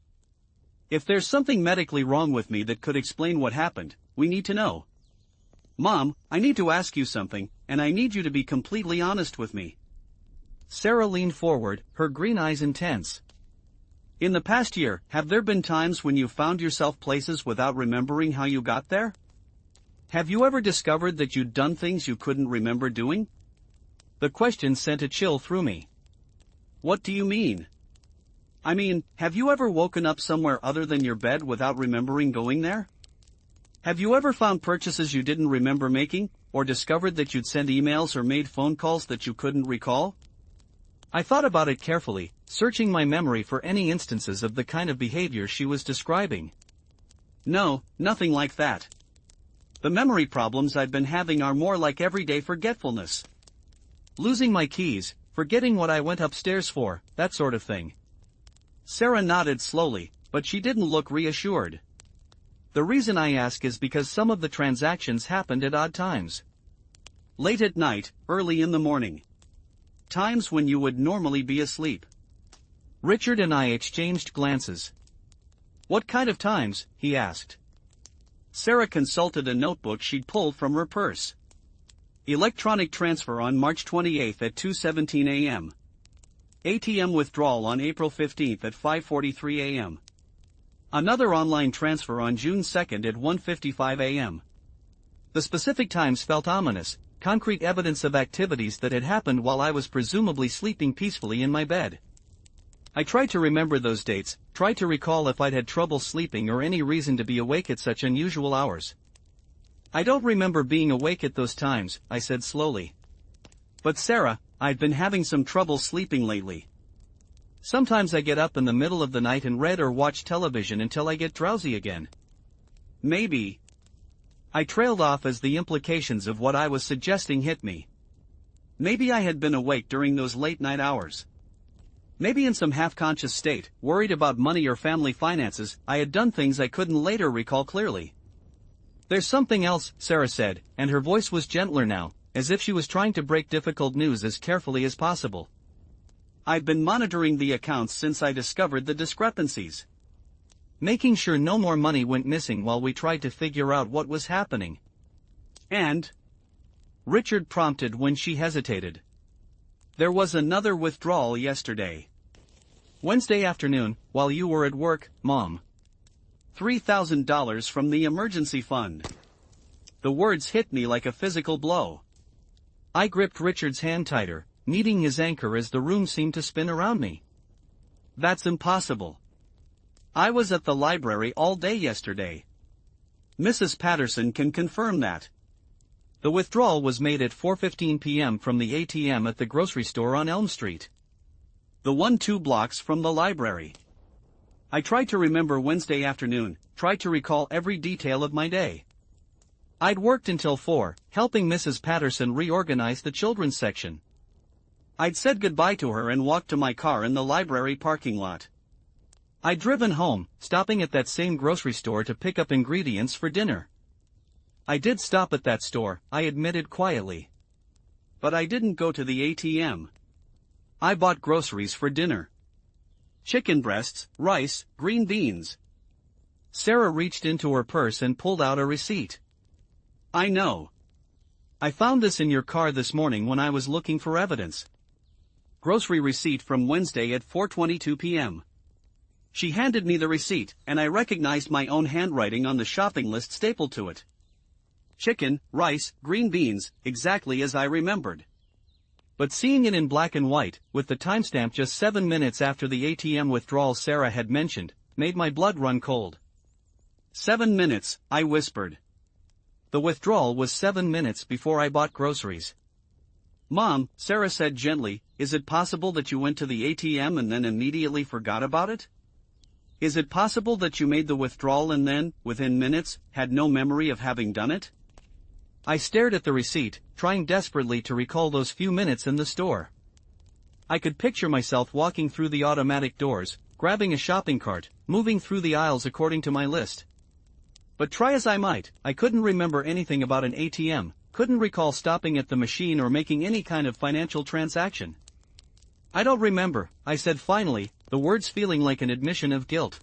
[SPEAKER 2] If there's something medically wrong with me that could explain what happened, we need to know. Mom, I need to ask you something, and I need you to be completely honest with me."
[SPEAKER 1] Sarah leaned forward, her green eyes intense.
[SPEAKER 2] "In the past year, have there been times when you found yourself places without remembering how you got there? Have you ever discovered that you'd done things you couldn't remember doing?"
[SPEAKER 1] The question sent a chill through me.
[SPEAKER 2] "What do you mean?" "I mean, have you ever woken up somewhere other than your bed without remembering going there? Have you ever found purchases you didn't remember making, or discovered that you'd sent emails or made phone calls that you couldn't recall?"
[SPEAKER 1] I thought about it carefully, searching my memory for any instances of the kind of behavior she was describing.
[SPEAKER 2] No, nothing like that. The memory problems I've been having are more like everyday forgetfulness.
[SPEAKER 1] Losing my keys, forgetting what I went upstairs for, that sort of thing.
[SPEAKER 2] Sarah nodded slowly, but she didn't look reassured.
[SPEAKER 1] The reason I ask is because some of the transactions happened at odd times.
[SPEAKER 2] Late at night, early in the morning. Times when you would normally be asleep.
[SPEAKER 1] Richard and I exchanged glances.
[SPEAKER 2] What kind of times? He asked. Sarah consulted a notebook she'd pulled from her purse. Electronic transfer on March 28 at 2:17 a.m. ATM withdrawal on April 15 at 5:43 a.m. Another online transfer on June 2 at 1:55 a.m.
[SPEAKER 1] The specific times felt ominous, concrete evidence of activities that had happened while I was presumably sleeping peacefully in my bed. I tried to remember those dates, tried to recall if I'd had trouble sleeping or any reason to be awake at such unusual hours. I don't remember being awake at those times, I said slowly.
[SPEAKER 2] But Sarah, I've been having some trouble sleeping lately.
[SPEAKER 1] Sometimes I get up in the middle of the night and read or watch television until I get drowsy again.
[SPEAKER 2] Maybe.
[SPEAKER 1] I trailed off as the implications of what I was suggesting hit me.
[SPEAKER 2] Maybe I had been awake during those late night hours. Maybe in some half-conscious state, worried about money or family finances, I had done things I couldn't later recall clearly.
[SPEAKER 1] There's something else, Sarah said, and her voice was gentler now, as if she was trying to break difficult news as carefully as possible.
[SPEAKER 2] I've been monitoring the accounts since I discovered the discrepancies.
[SPEAKER 1] Making sure no more money went missing while we tried to figure out what was happening.
[SPEAKER 2] And?
[SPEAKER 1] Richard prompted when she hesitated.
[SPEAKER 2] There was another withdrawal yesterday.
[SPEAKER 1] Wednesday afternoon, while you were at work, Mom.
[SPEAKER 2] $3,000 from the emergency fund. The words hit me like a physical blow.
[SPEAKER 1] I gripped Richard's hand tighter, needing his anchor as the room seemed to spin around me.
[SPEAKER 2] That's impossible. I was at the library all day yesterday. Mrs. Patterson can confirm that.
[SPEAKER 1] The withdrawal was made at 4:15 p.m. from the ATM at the grocery store on Elm Street.
[SPEAKER 2] The one 2 blocks from the library. I tried to remember Wednesday afternoon, tried to recall every detail of my day.
[SPEAKER 1] I'd worked until 4, helping Mrs. Patterson reorganize the children's section.
[SPEAKER 2] I'd said goodbye to her and walked to my car in the library parking lot.
[SPEAKER 1] I'd driven home, stopping at that same grocery store to pick up ingredients for dinner. I did stop at that store, I admitted quietly.
[SPEAKER 2] But I didn't go to the ATM.
[SPEAKER 1] I bought groceries for dinner.
[SPEAKER 2] Chicken breasts, rice, green beans.
[SPEAKER 1] Sarah reached into her purse and pulled out a receipt.
[SPEAKER 2] I know.
[SPEAKER 1] I found this in your car this morning when I was looking for evidence.
[SPEAKER 2] Grocery receipt from Wednesday at 4:22 p.m. She handed me the receipt, and I recognized my own handwriting on the shopping list stapled to it. Chicken, rice, green beans, exactly as I remembered.
[SPEAKER 1] But seeing it in black and white, with the timestamp just 7 minutes after the ATM withdrawal Sarah had mentioned, made my blood run cold.
[SPEAKER 2] 7 minutes, I whispered.
[SPEAKER 1] The withdrawal was 7 minutes before I bought groceries.
[SPEAKER 2] Mom, Sarah said gently, is it possible that you went to the ATM and then immediately forgot about it? Is it possible that you made the withdrawal and then, within minutes, had no memory of having done it?
[SPEAKER 1] I stared at the receipt, trying desperately to recall those few minutes in the store. I could picture myself walking through the automatic doors, grabbing a shopping cart, moving through the aisles according to my list. But try as I might, I couldn't remember anything about an ATM, couldn't recall stopping at the machine or making any kind of financial transaction. I don't remember, I said finally, the words feeling like an admission of guilt.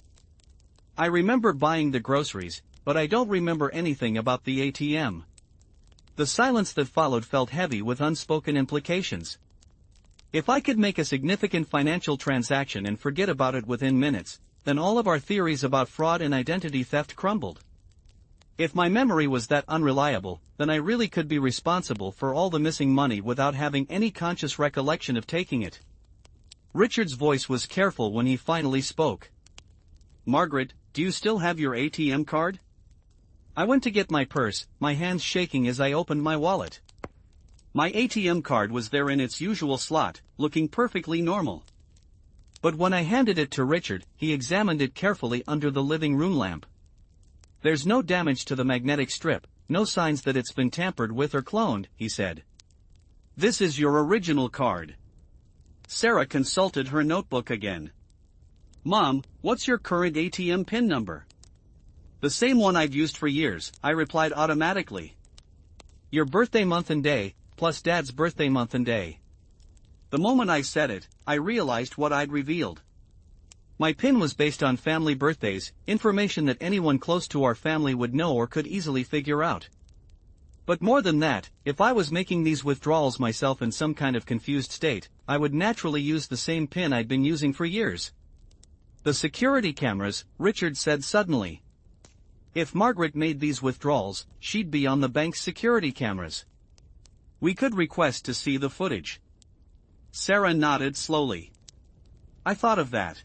[SPEAKER 1] I remember buying the groceries, but I don't remember anything about the ATM. The silence that followed felt heavy with unspoken implications. If I could make a significant financial transaction and forget about it within minutes, then all of our theories about fraud and identity theft crumbled. If my memory was that unreliable, then I really could be responsible for all the missing money without having any conscious recollection of taking it. Richard's voice was careful when he finally spoke.
[SPEAKER 2] Margaret, do you still have your ATM card?
[SPEAKER 1] I went to get my purse, my hands shaking as I opened my wallet.
[SPEAKER 2] My ATM card was there in its usual slot, looking perfectly normal.
[SPEAKER 1] But when I handed it to Richard, he examined it carefully under the living room lamp. "There's no damage to the magnetic strip, no signs that it's been tampered with or cloned," he said.
[SPEAKER 2] "This is your original card." Sarah consulted her notebook again. "Mom, what's your current ATM PIN number?" "The same one I've used for years," I replied automatically.
[SPEAKER 1] "Your birthday month and day, plus Dad's birthday month and day."
[SPEAKER 2] The moment I said it, I realized what I'd revealed.
[SPEAKER 1] My PIN was based on family birthdays, information that anyone close to our family would know or could easily figure out. But more than that, if I was making these withdrawals myself in some kind of confused state, I would naturally use the same PIN I'd been using for years. "The security cameras," Richard said suddenly. "If Margaret made these withdrawals, she'd be on the bank's security cameras. We could request to see the footage."
[SPEAKER 2] Sarah nodded slowly. "I thought of that.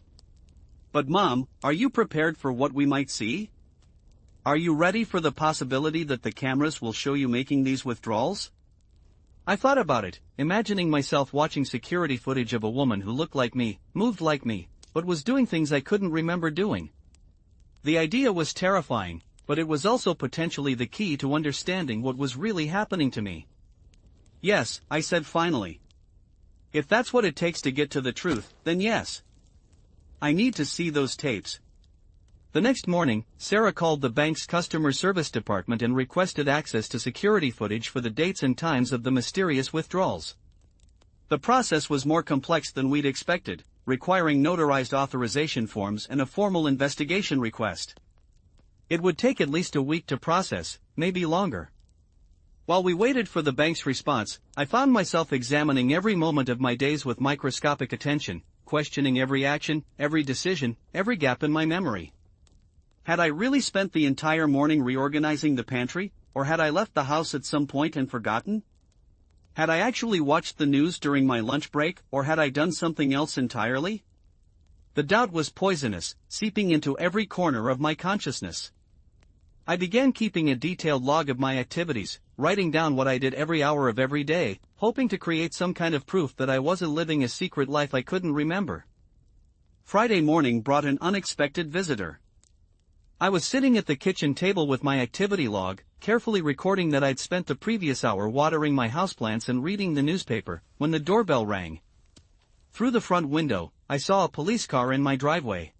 [SPEAKER 2] But Mom, are you prepared for what we might see? Are you ready for the possibility that the cameras will show you making these withdrawals?"
[SPEAKER 1] I thought about it, imagining myself watching security footage of a woman who looked like me, moved like me, but was doing things I couldn't remember doing. The idea was terrifying, but it was also potentially the key to understanding what was really happening to me.
[SPEAKER 2] "Yes," I said finally. "If that's what it takes to get to the truth, then yes. I need to see those tapes."
[SPEAKER 1] The next morning, Sarah called the bank's customer service department and requested access to security footage for the dates and times of the mysterious withdrawals.
[SPEAKER 2] The process was more complex than we'd expected, requiring notarized authorization forms and a formal investigation request.
[SPEAKER 1] It would take at least a week to process, maybe longer. While we waited for the bank's response, I found myself examining every moment of my days with microscopic attention, questioning every action, every decision, every gap in my memory.
[SPEAKER 2] Had I really spent the entire morning reorganizing the pantry, or had I left the house at some point and forgotten? Had I actually watched the news during my lunch break, or had I done something else entirely?
[SPEAKER 1] The doubt was poisonous, seeping into every corner of my consciousness. I began keeping a detailed log of my activities, writing down what I did every hour of every day, hoping to create some kind of proof that I wasn't living a secret life I couldn't remember.
[SPEAKER 2] Friday morning brought an unexpected visitor.
[SPEAKER 1] I was sitting at the kitchen table with my activity log, carefully recording that I'd spent the previous hour watering my houseplants and reading the newspaper, when the doorbell rang. Through the front window, I saw a police car in my driveway.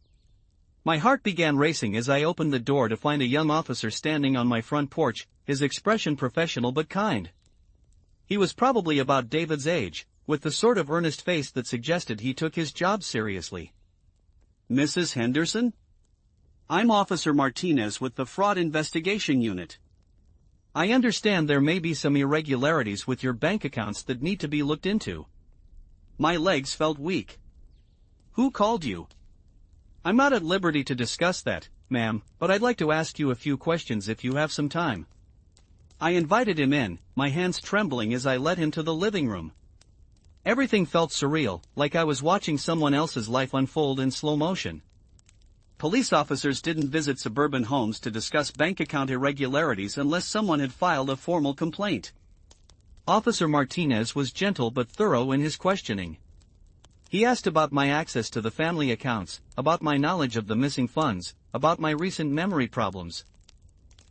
[SPEAKER 1] My heart began racing as I opened the door to find a young officer standing on my front porch, his expression professional but kind. He was probably about David's age, with the sort of earnest face that suggested he took his job seriously.
[SPEAKER 2] "Mrs. Henderson? I'm Officer Martinez with the Fraud Investigation Unit.
[SPEAKER 1] I understand there may be some irregularities with your bank accounts that need to be looked into."
[SPEAKER 2] My legs felt weak. "Who called you?"
[SPEAKER 1] "I'm not at liberty to discuss that, ma'am, but I'd like to ask you a few questions if you have some time." I invited him in, my hands trembling as I led him to the living room. Everything felt surreal, like I was watching someone else's life unfold in slow motion.
[SPEAKER 2] Police officers didn't visit suburban homes to discuss bank account irregularities unless someone had filed a formal complaint.
[SPEAKER 1] Officer Martinez was gentle but thorough in his questioning. He asked about my access to the family accounts, about my knowledge of the missing funds, about my recent memory problems.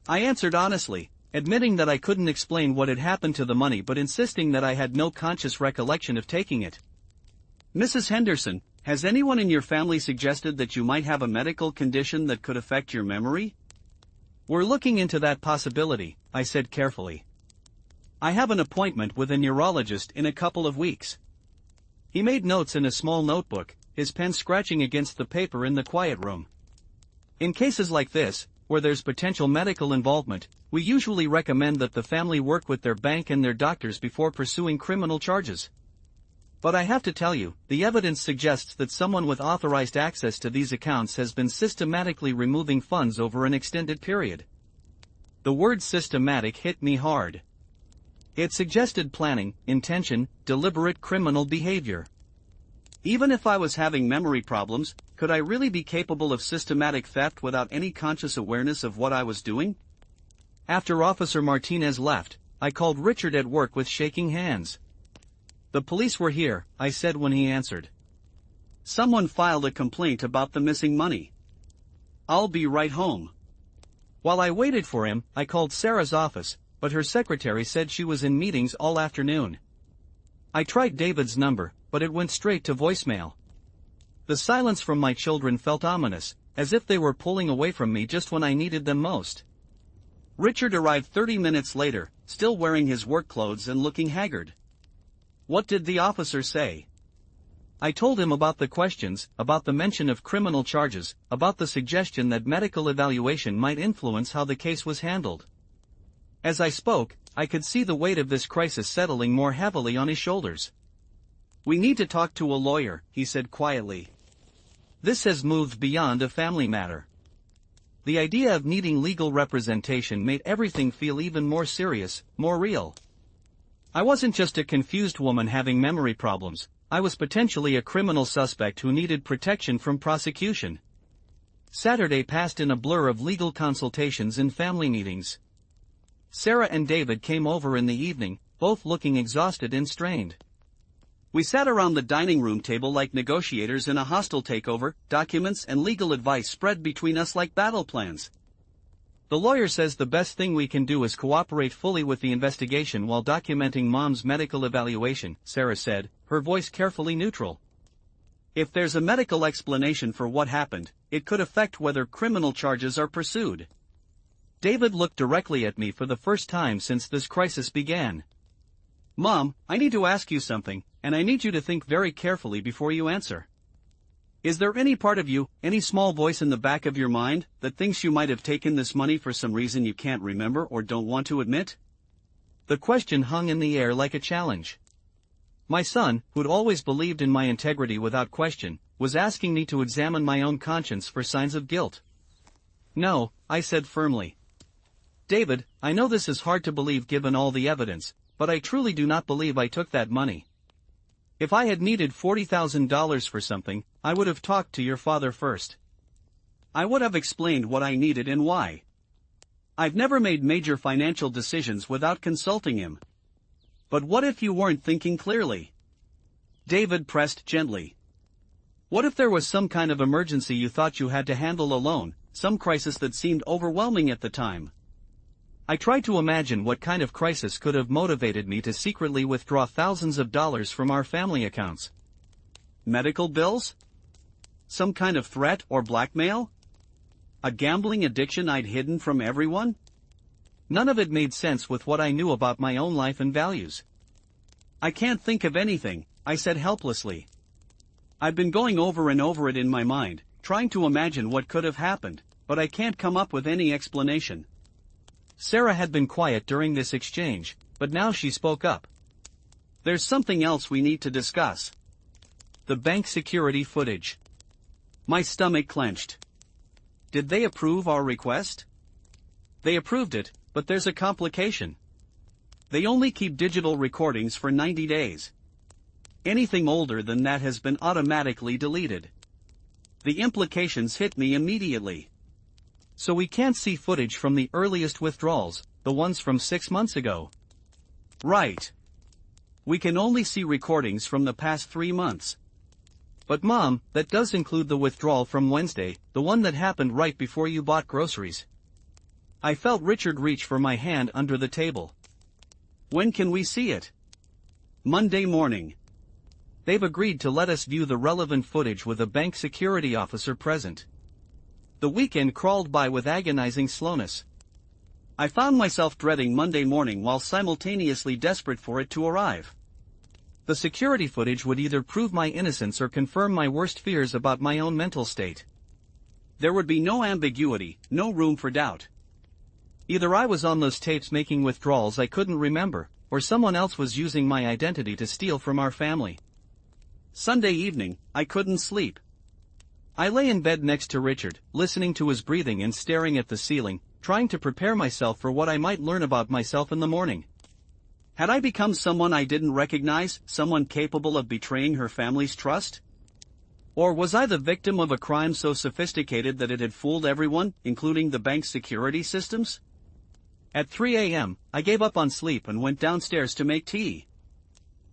[SPEAKER 1] I answered honestly, admitting that I couldn't explain what had happened to the money but insisting that I had no conscious recollection of taking it.
[SPEAKER 2] "Mrs. Henderson, has anyone in your family suggested that you might have a medical condition that could affect your memory?"
[SPEAKER 1] "We're looking into that possibility," I said carefully. "I have an appointment with a neurologist in a couple of weeks." He made notes in a small notebook, his pen scratching against the paper in the quiet room. "In cases like this, where there's potential medical involvement, we usually recommend that the family work with their bank and their doctors before pursuing criminal charges. But I have to tell you, the evidence suggests that someone with authorized access to these accounts has been systematically removing funds over an extended period." The word systematic hit me hard. It suggested planning, intention, deliberate criminal behavior.
[SPEAKER 2] Even if I was having memory problems, could I really be capable of systematic theft without any conscious awareness of what I was doing?
[SPEAKER 1] After Officer Martinez left, I called Richard at work with shaking hands. "The police were here," I said when he answered.
[SPEAKER 2] "Someone filed a complaint about the missing money. I'll be right home."
[SPEAKER 1] While I waited for him, I called Sarah's office, but her secretary said she was in meetings all afternoon. I tried David's number, but it went straight to voicemail. The silence from my children felt ominous, as if they were pulling away from me just when I needed them most. Richard arrived 30 minutes later, still wearing his work clothes and looking haggard. What did the officer say? I told him about the questions, about the mention of criminal charges, about the suggestion that medical evaluation might influence how the case was handled. As I spoke, I could see the weight of this crisis settling more heavily on his shoulders. "We need to talk to a lawyer," he said quietly. "This has moved beyond a family matter." The idea of needing legal representation made everything feel even more serious, more real. I wasn't just a confused woman having memory problems, I was potentially a criminal suspect who needed protection from prosecution. Saturday passed in a blur of legal consultations and family meetings. Sarah and David came over in the evening, both looking exhausted and strained. We sat around the dining room table like negotiators in a hostile takeover, documents and legal advice spread between us like battle plans. "The lawyer says the best thing we can do is cooperate fully with the investigation while documenting Mom's medical evaluation," Sarah said, her voice carefully neutral. "If there's a medical explanation for what happened, it could affect whether criminal charges are pursued." David looked directly at me for the first time since this crisis began. "Mom, I need to ask you something, and I need you to think very carefully before you answer. Is there any part of you, any small voice in the back of your mind, that thinks you might have taken this money for some reason you can't remember or don't want to admit?" The question hung in the air like a challenge. My son, who'd always believed in my integrity without question, was asking me to examine my own conscience for signs of guilt. "No," I said firmly. "David, I know this is hard to believe given all the evidence, but I truly do not believe I took that money. If I had needed $40,000 for something, I would have talked to your father first. I would have explained what I needed and why. I've never made major financial decisions without consulting him. But what if you weren't thinking clearly?" David pressed gently. "What if there was some kind of emergency you thought you had to handle alone, some crisis that seemed overwhelming at the time?" I tried to imagine what kind of crisis could have motivated me to secretly withdraw thousands of dollars from our family accounts. Medical bills? Some kind of threat or blackmail? A gambling addiction I'd hidden from everyone? None of it made sense with what I knew about my own life and values. "I can't think of anything," I said helplessly. "I've been going over and over it in my mind, trying to imagine what could have happened, but I can't come up with any explanation." Sarah had been quiet during this exchange, but now she spoke up. "There's something else we need to discuss. The bank security footage." My stomach clenched. "Did they approve our request?" "They approved it, but there's a complication. They only keep digital recordings for 90 days. Anything older than that has been automatically deleted." The implications hit me immediately. "So we can't see footage from the earliest withdrawals, the ones from 6 months ago?" "Right. We can only see recordings from the past 3 months. "But Mom, that does include the withdrawal from Wednesday, the one that happened right before you bought groceries." I felt Richard reach for my hand under the table. "When can we see it?" "Monday morning." They've agreed to let us view the relevant footage with a bank security officer present. The weekend crawled by with agonizing slowness. I found myself dreading Monday morning while simultaneously desperate for it to arrive. The security footage would either prove my innocence or confirm my worst fears about my own mental state. There would be no ambiguity, no room for doubt. Either I was on those tapes making withdrawals I couldn't remember, or someone else was using my identity to steal from our family. Sunday evening, I couldn't sleep. I lay in bed next to Richard, listening to his breathing and staring at the ceiling, trying to prepare myself for what I might learn about myself in the morning. Had I become someone I didn't recognize, someone capable of betraying her family's trust? Or was I the victim of a crime so sophisticated that it had fooled everyone, including the bank's security systems?
[SPEAKER 2] At 3 a.m., I gave up on sleep and went downstairs to make tea.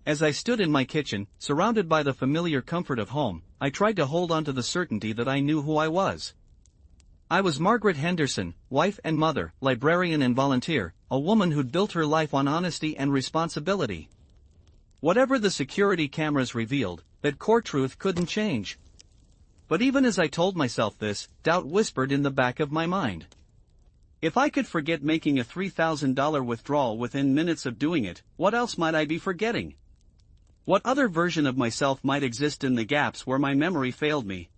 [SPEAKER 2] As I stood in my kitchen, surrounded by the familiar comfort of home, I tried to hold on to the certainty that I knew who I was. I was Margaret Henderson, wife and mother, librarian and volunteer, a woman who'd built her life on honesty and responsibility. Whatever the security cameras revealed, that core truth couldn't change. But even as I told myself this, doubt whispered in the back of my mind. If I could forget making a $3,000 withdrawal within minutes of doing it, what else might I be forgetting? What other version of myself might exist in the gaps where my memory failed me?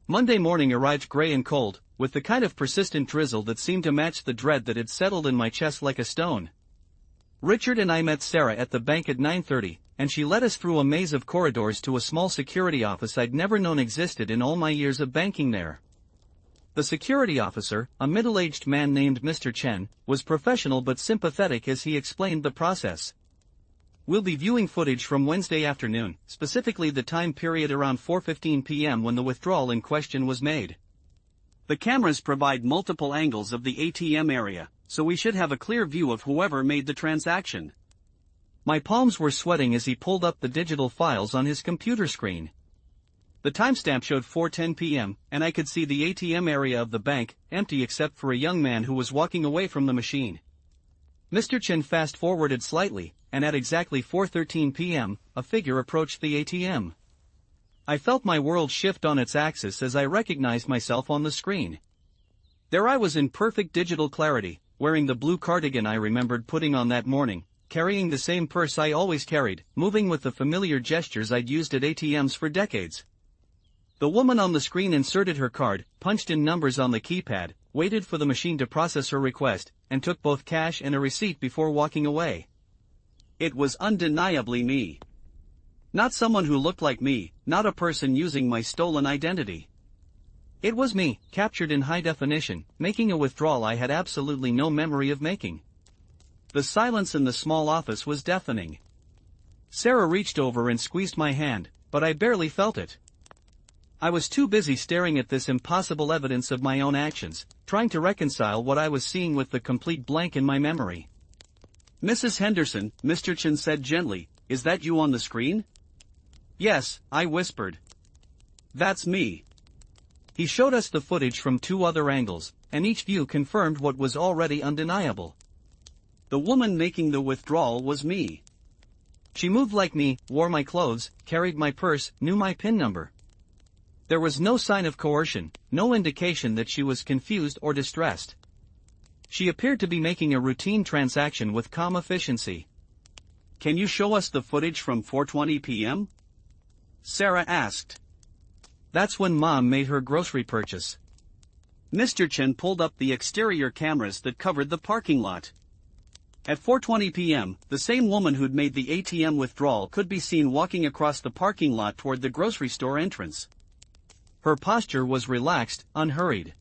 [SPEAKER 2] Monday morning arrived gray and cold, with the kind of persistent drizzle that seemed to match the dread that had settled in my chest like a stone. Richard and I met Sarah at the bank at 9:30, and she led us through a maze of corridors to a small security office I'd never known existed in all my years of banking there. The security officer, a middle-aged man named Mr. Chen, was professional but sympathetic as he explained the process. We'll be viewing footage from Wednesday afternoon, specifically the time period around 4:15 p.m. when the withdrawal in question was made. The cameras provide multiple angles of the ATM area, so we should have a clear view of whoever made the transaction. My palms were sweating as he pulled up the digital files on his computer screen. The timestamp showed 4:10 p.m., and I could see the ATM area of the bank, empty except for a young man who was walking away from the machine. Mr. Chen fast-forwarded slightly, and at exactly 4:13 p.m., a figure approached the ATM. I felt my world shift on its axis as I recognized myself on the screen. There I was in perfect digital clarity, wearing the blue cardigan I remembered putting on that morning, carrying the same purse I always carried, moving with the familiar gestures I'd used at ATMs for decades. The woman on the screen inserted her card, punched in numbers on the keypad, waited for the machine to process her request, and took both cash and a receipt before walking away. It was undeniably me. Not someone who looked like me, not a person using my stolen identity. It was me, captured in high definition, making a withdrawal I had absolutely no memory of making. The silence in the small office was deafening. Sarah reached over and squeezed my hand, but I barely felt it. I was too busy staring at this impossible evidence of my own actions, trying to reconcile what I was seeing with the complete blank in my memory. "Mrs. Henderson," Mr. Chen said gently, "is that you on the screen?" "Yes," I whispered. "That's me." He showed us the footage from two other angles, and each view confirmed what was already undeniable. The woman making the withdrawal was me. She moved like me, wore my clothes, carried my purse, knew my PIN number. There was no sign of coercion, no indication that she was confused or distressed. She appeared to be making a routine transaction with calm efficiency. "Can you show us the footage from 4:20 p.m.? Sarah asked. "That's when Mom made her grocery purchase." Mr. Chen pulled up the exterior cameras that covered the parking lot. At 4:20 p.m., the same woman who'd made the ATM withdrawal could be seen walking across the parking lot toward the grocery store entrance. Her posture was relaxed, unhurried.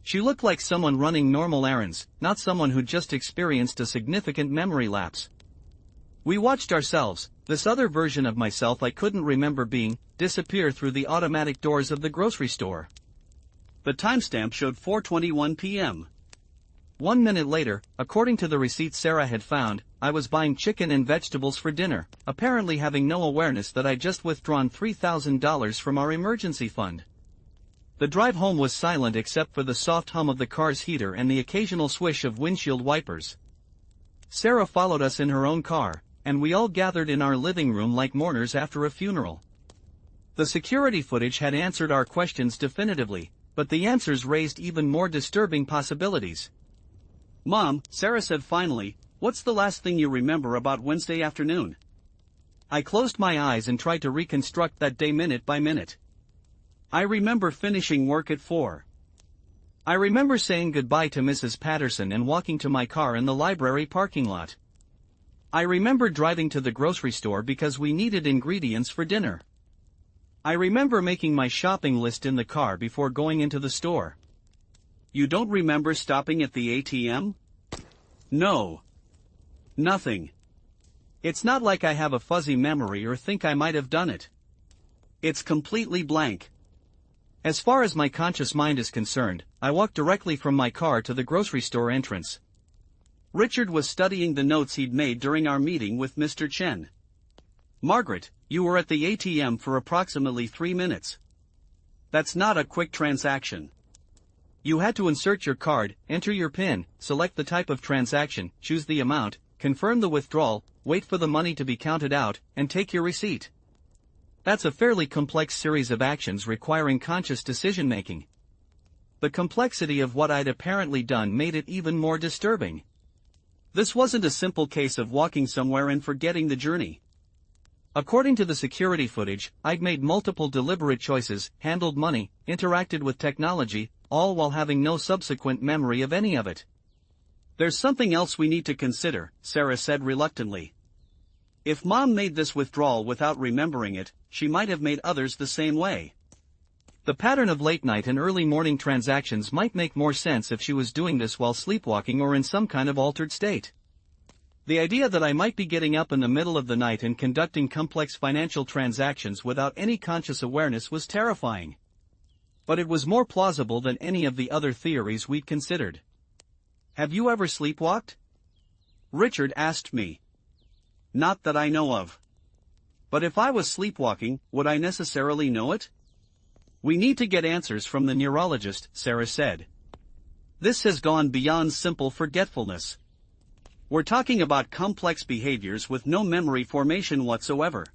[SPEAKER 2] She looked like someone running normal errands, not someone who'd just experienced a significant memory lapse. We watched ourselves, this other version of myself I couldn't remember being, disappear through the automatic doors of the grocery store. The timestamp showed 4:21 p.m. 1 minute later, according to the receipt Sarah had found, I was buying chicken and vegetables for dinner, apparently having no awareness that I'd just withdrawn $3,000 from our emergency fund. The drive home was silent except for the soft hum of the car's heater and the occasional swish of windshield wipers. Sarah followed us in her own car, and we all gathered in our living room like mourners after a funeral. The security footage had answered our questions definitively, but the answers raised even more disturbing possibilities. "Mom," Sarah said finally, "what's the last thing you remember about Wednesday afternoon?" I closed my eyes and tried to reconstruct that day minute by minute. I remember finishing work at 4. I remember saying goodbye to Mrs. Patterson and walking to my car in the library parking lot. I remember driving to the grocery store because we needed ingredients for dinner. I remember making my shopping list in the car before going into the store. You don't remember stopping at the ATM? No. Nothing. It's not like I have a fuzzy memory or think I might have done it. It's completely blank. As far as my conscious mind is concerned, I walked directly from my car to the grocery store entrance. Richard was studying the notes he'd made during our meeting with Mr. Chen. Margaret, you were at the ATM for approximately 3 minutes. That's not a quick transaction.
[SPEAKER 1] You had to insert your card, enter your PIN, select the type of transaction, choose the amount, confirm the withdrawal, wait for the money to be counted out, and take your receipt. That's a fairly complex series of actions requiring conscious decision-making. The complexity of what I'd apparently done made it even more disturbing. This wasn't a simple case of walking somewhere and forgetting the journey. According to the security footage, I'd made multiple deliberate choices, handled money, interacted with technology, all while having no subsequent memory of any of it.
[SPEAKER 2] There's something else we need to consider, Sarah said reluctantly. If Mom made this withdrawal without remembering it, she might have made others the same way.
[SPEAKER 1] The pattern of late-night and early morning transactions might make more sense if she was doing this while sleepwalking or in some kind of altered state. The idea that I might be getting up in the middle of the night and conducting complex financial transactions without any conscious awareness was terrifying. But it was more plausible than any of the other theories we'd considered. Have you ever sleepwalked? Richard asked me. Not that I know of. But if I was sleepwalking, would I necessarily know it? We need to get answers from the neurologist, Sarah said. This has gone beyond simple forgetfulness. We're talking about complex behaviors with no memory formation whatsoever.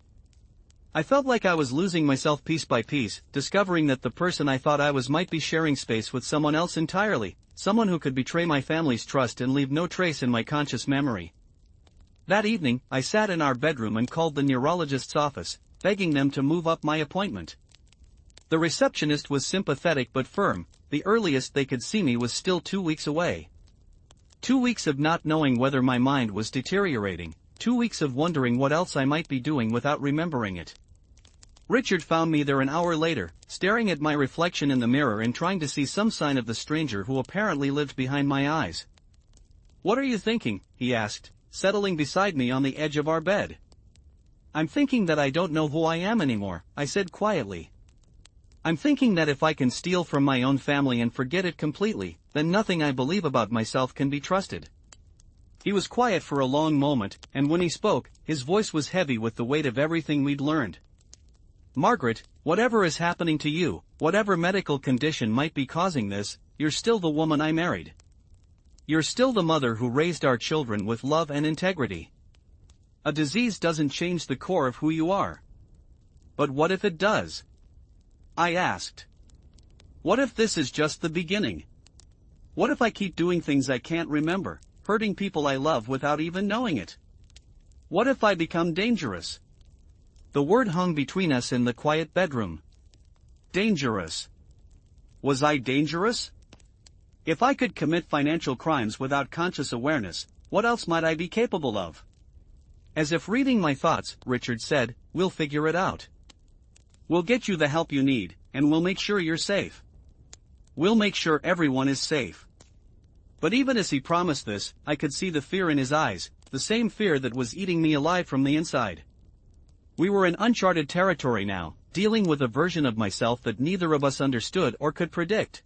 [SPEAKER 1] I felt like I was losing myself piece by piece, discovering that the person I thought I was might be sharing space with someone else entirely, someone who could betray my family's trust and leave no trace in my conscious memory. That evening, I sat in our bedroom and called the neurologist's office, begging them to move up my appointment. The receptionist was sympathetic but firm. The earliest they could see me was still 2 weeks away. 2 weeks of not knowing whether my mind was deteriorating, 2 weeks of wondering what else I might be doing without remembering it. Richard found me there an hour later, staring at my reflection in the mirror and trying to see some sign of the stranger who apparently lived behind my eyes. "What are you thinking?" he asked, settling beside me on the edge of our bed. "I'm thinking that I don't know who I am anymore," I said quietly. "I'm thinking that if I can steal from my own family and forget it completely, then nothing I believe about myself can be trusted." He was quiet for a long moment, and when he spoke, his voice was heavy with the weight of everything we'd learned. "Margaret, whatever is happening to you, whatever medical condition might be causing this, you're still the woman I married. You're still the mother who raised our children with love and integrity. A disease doesn't change the core of who you are." "But what if it does?" I asked. "What if this is just the beginning? What if I keep doing things I can't remember, hurting people I love without even knowing it? What if I become dangerous?" The word hung between us in the quiet bedroom. Dangerous. Was I dangerous? If I could commit financial crimes without conscious awareness, what else might I be capable of? As if reading my thoughts, Richard said, "We'll figure it out. We'll get you the help you need, and we'll make sure you're safe. We'll make sure everyone is safe." But even as he promised this, I could see the fear in his eyes, the same fear that was eating me alive from the inside. We were in uncharted territory now, dealing with a version of myself that neither of us understood or could predict.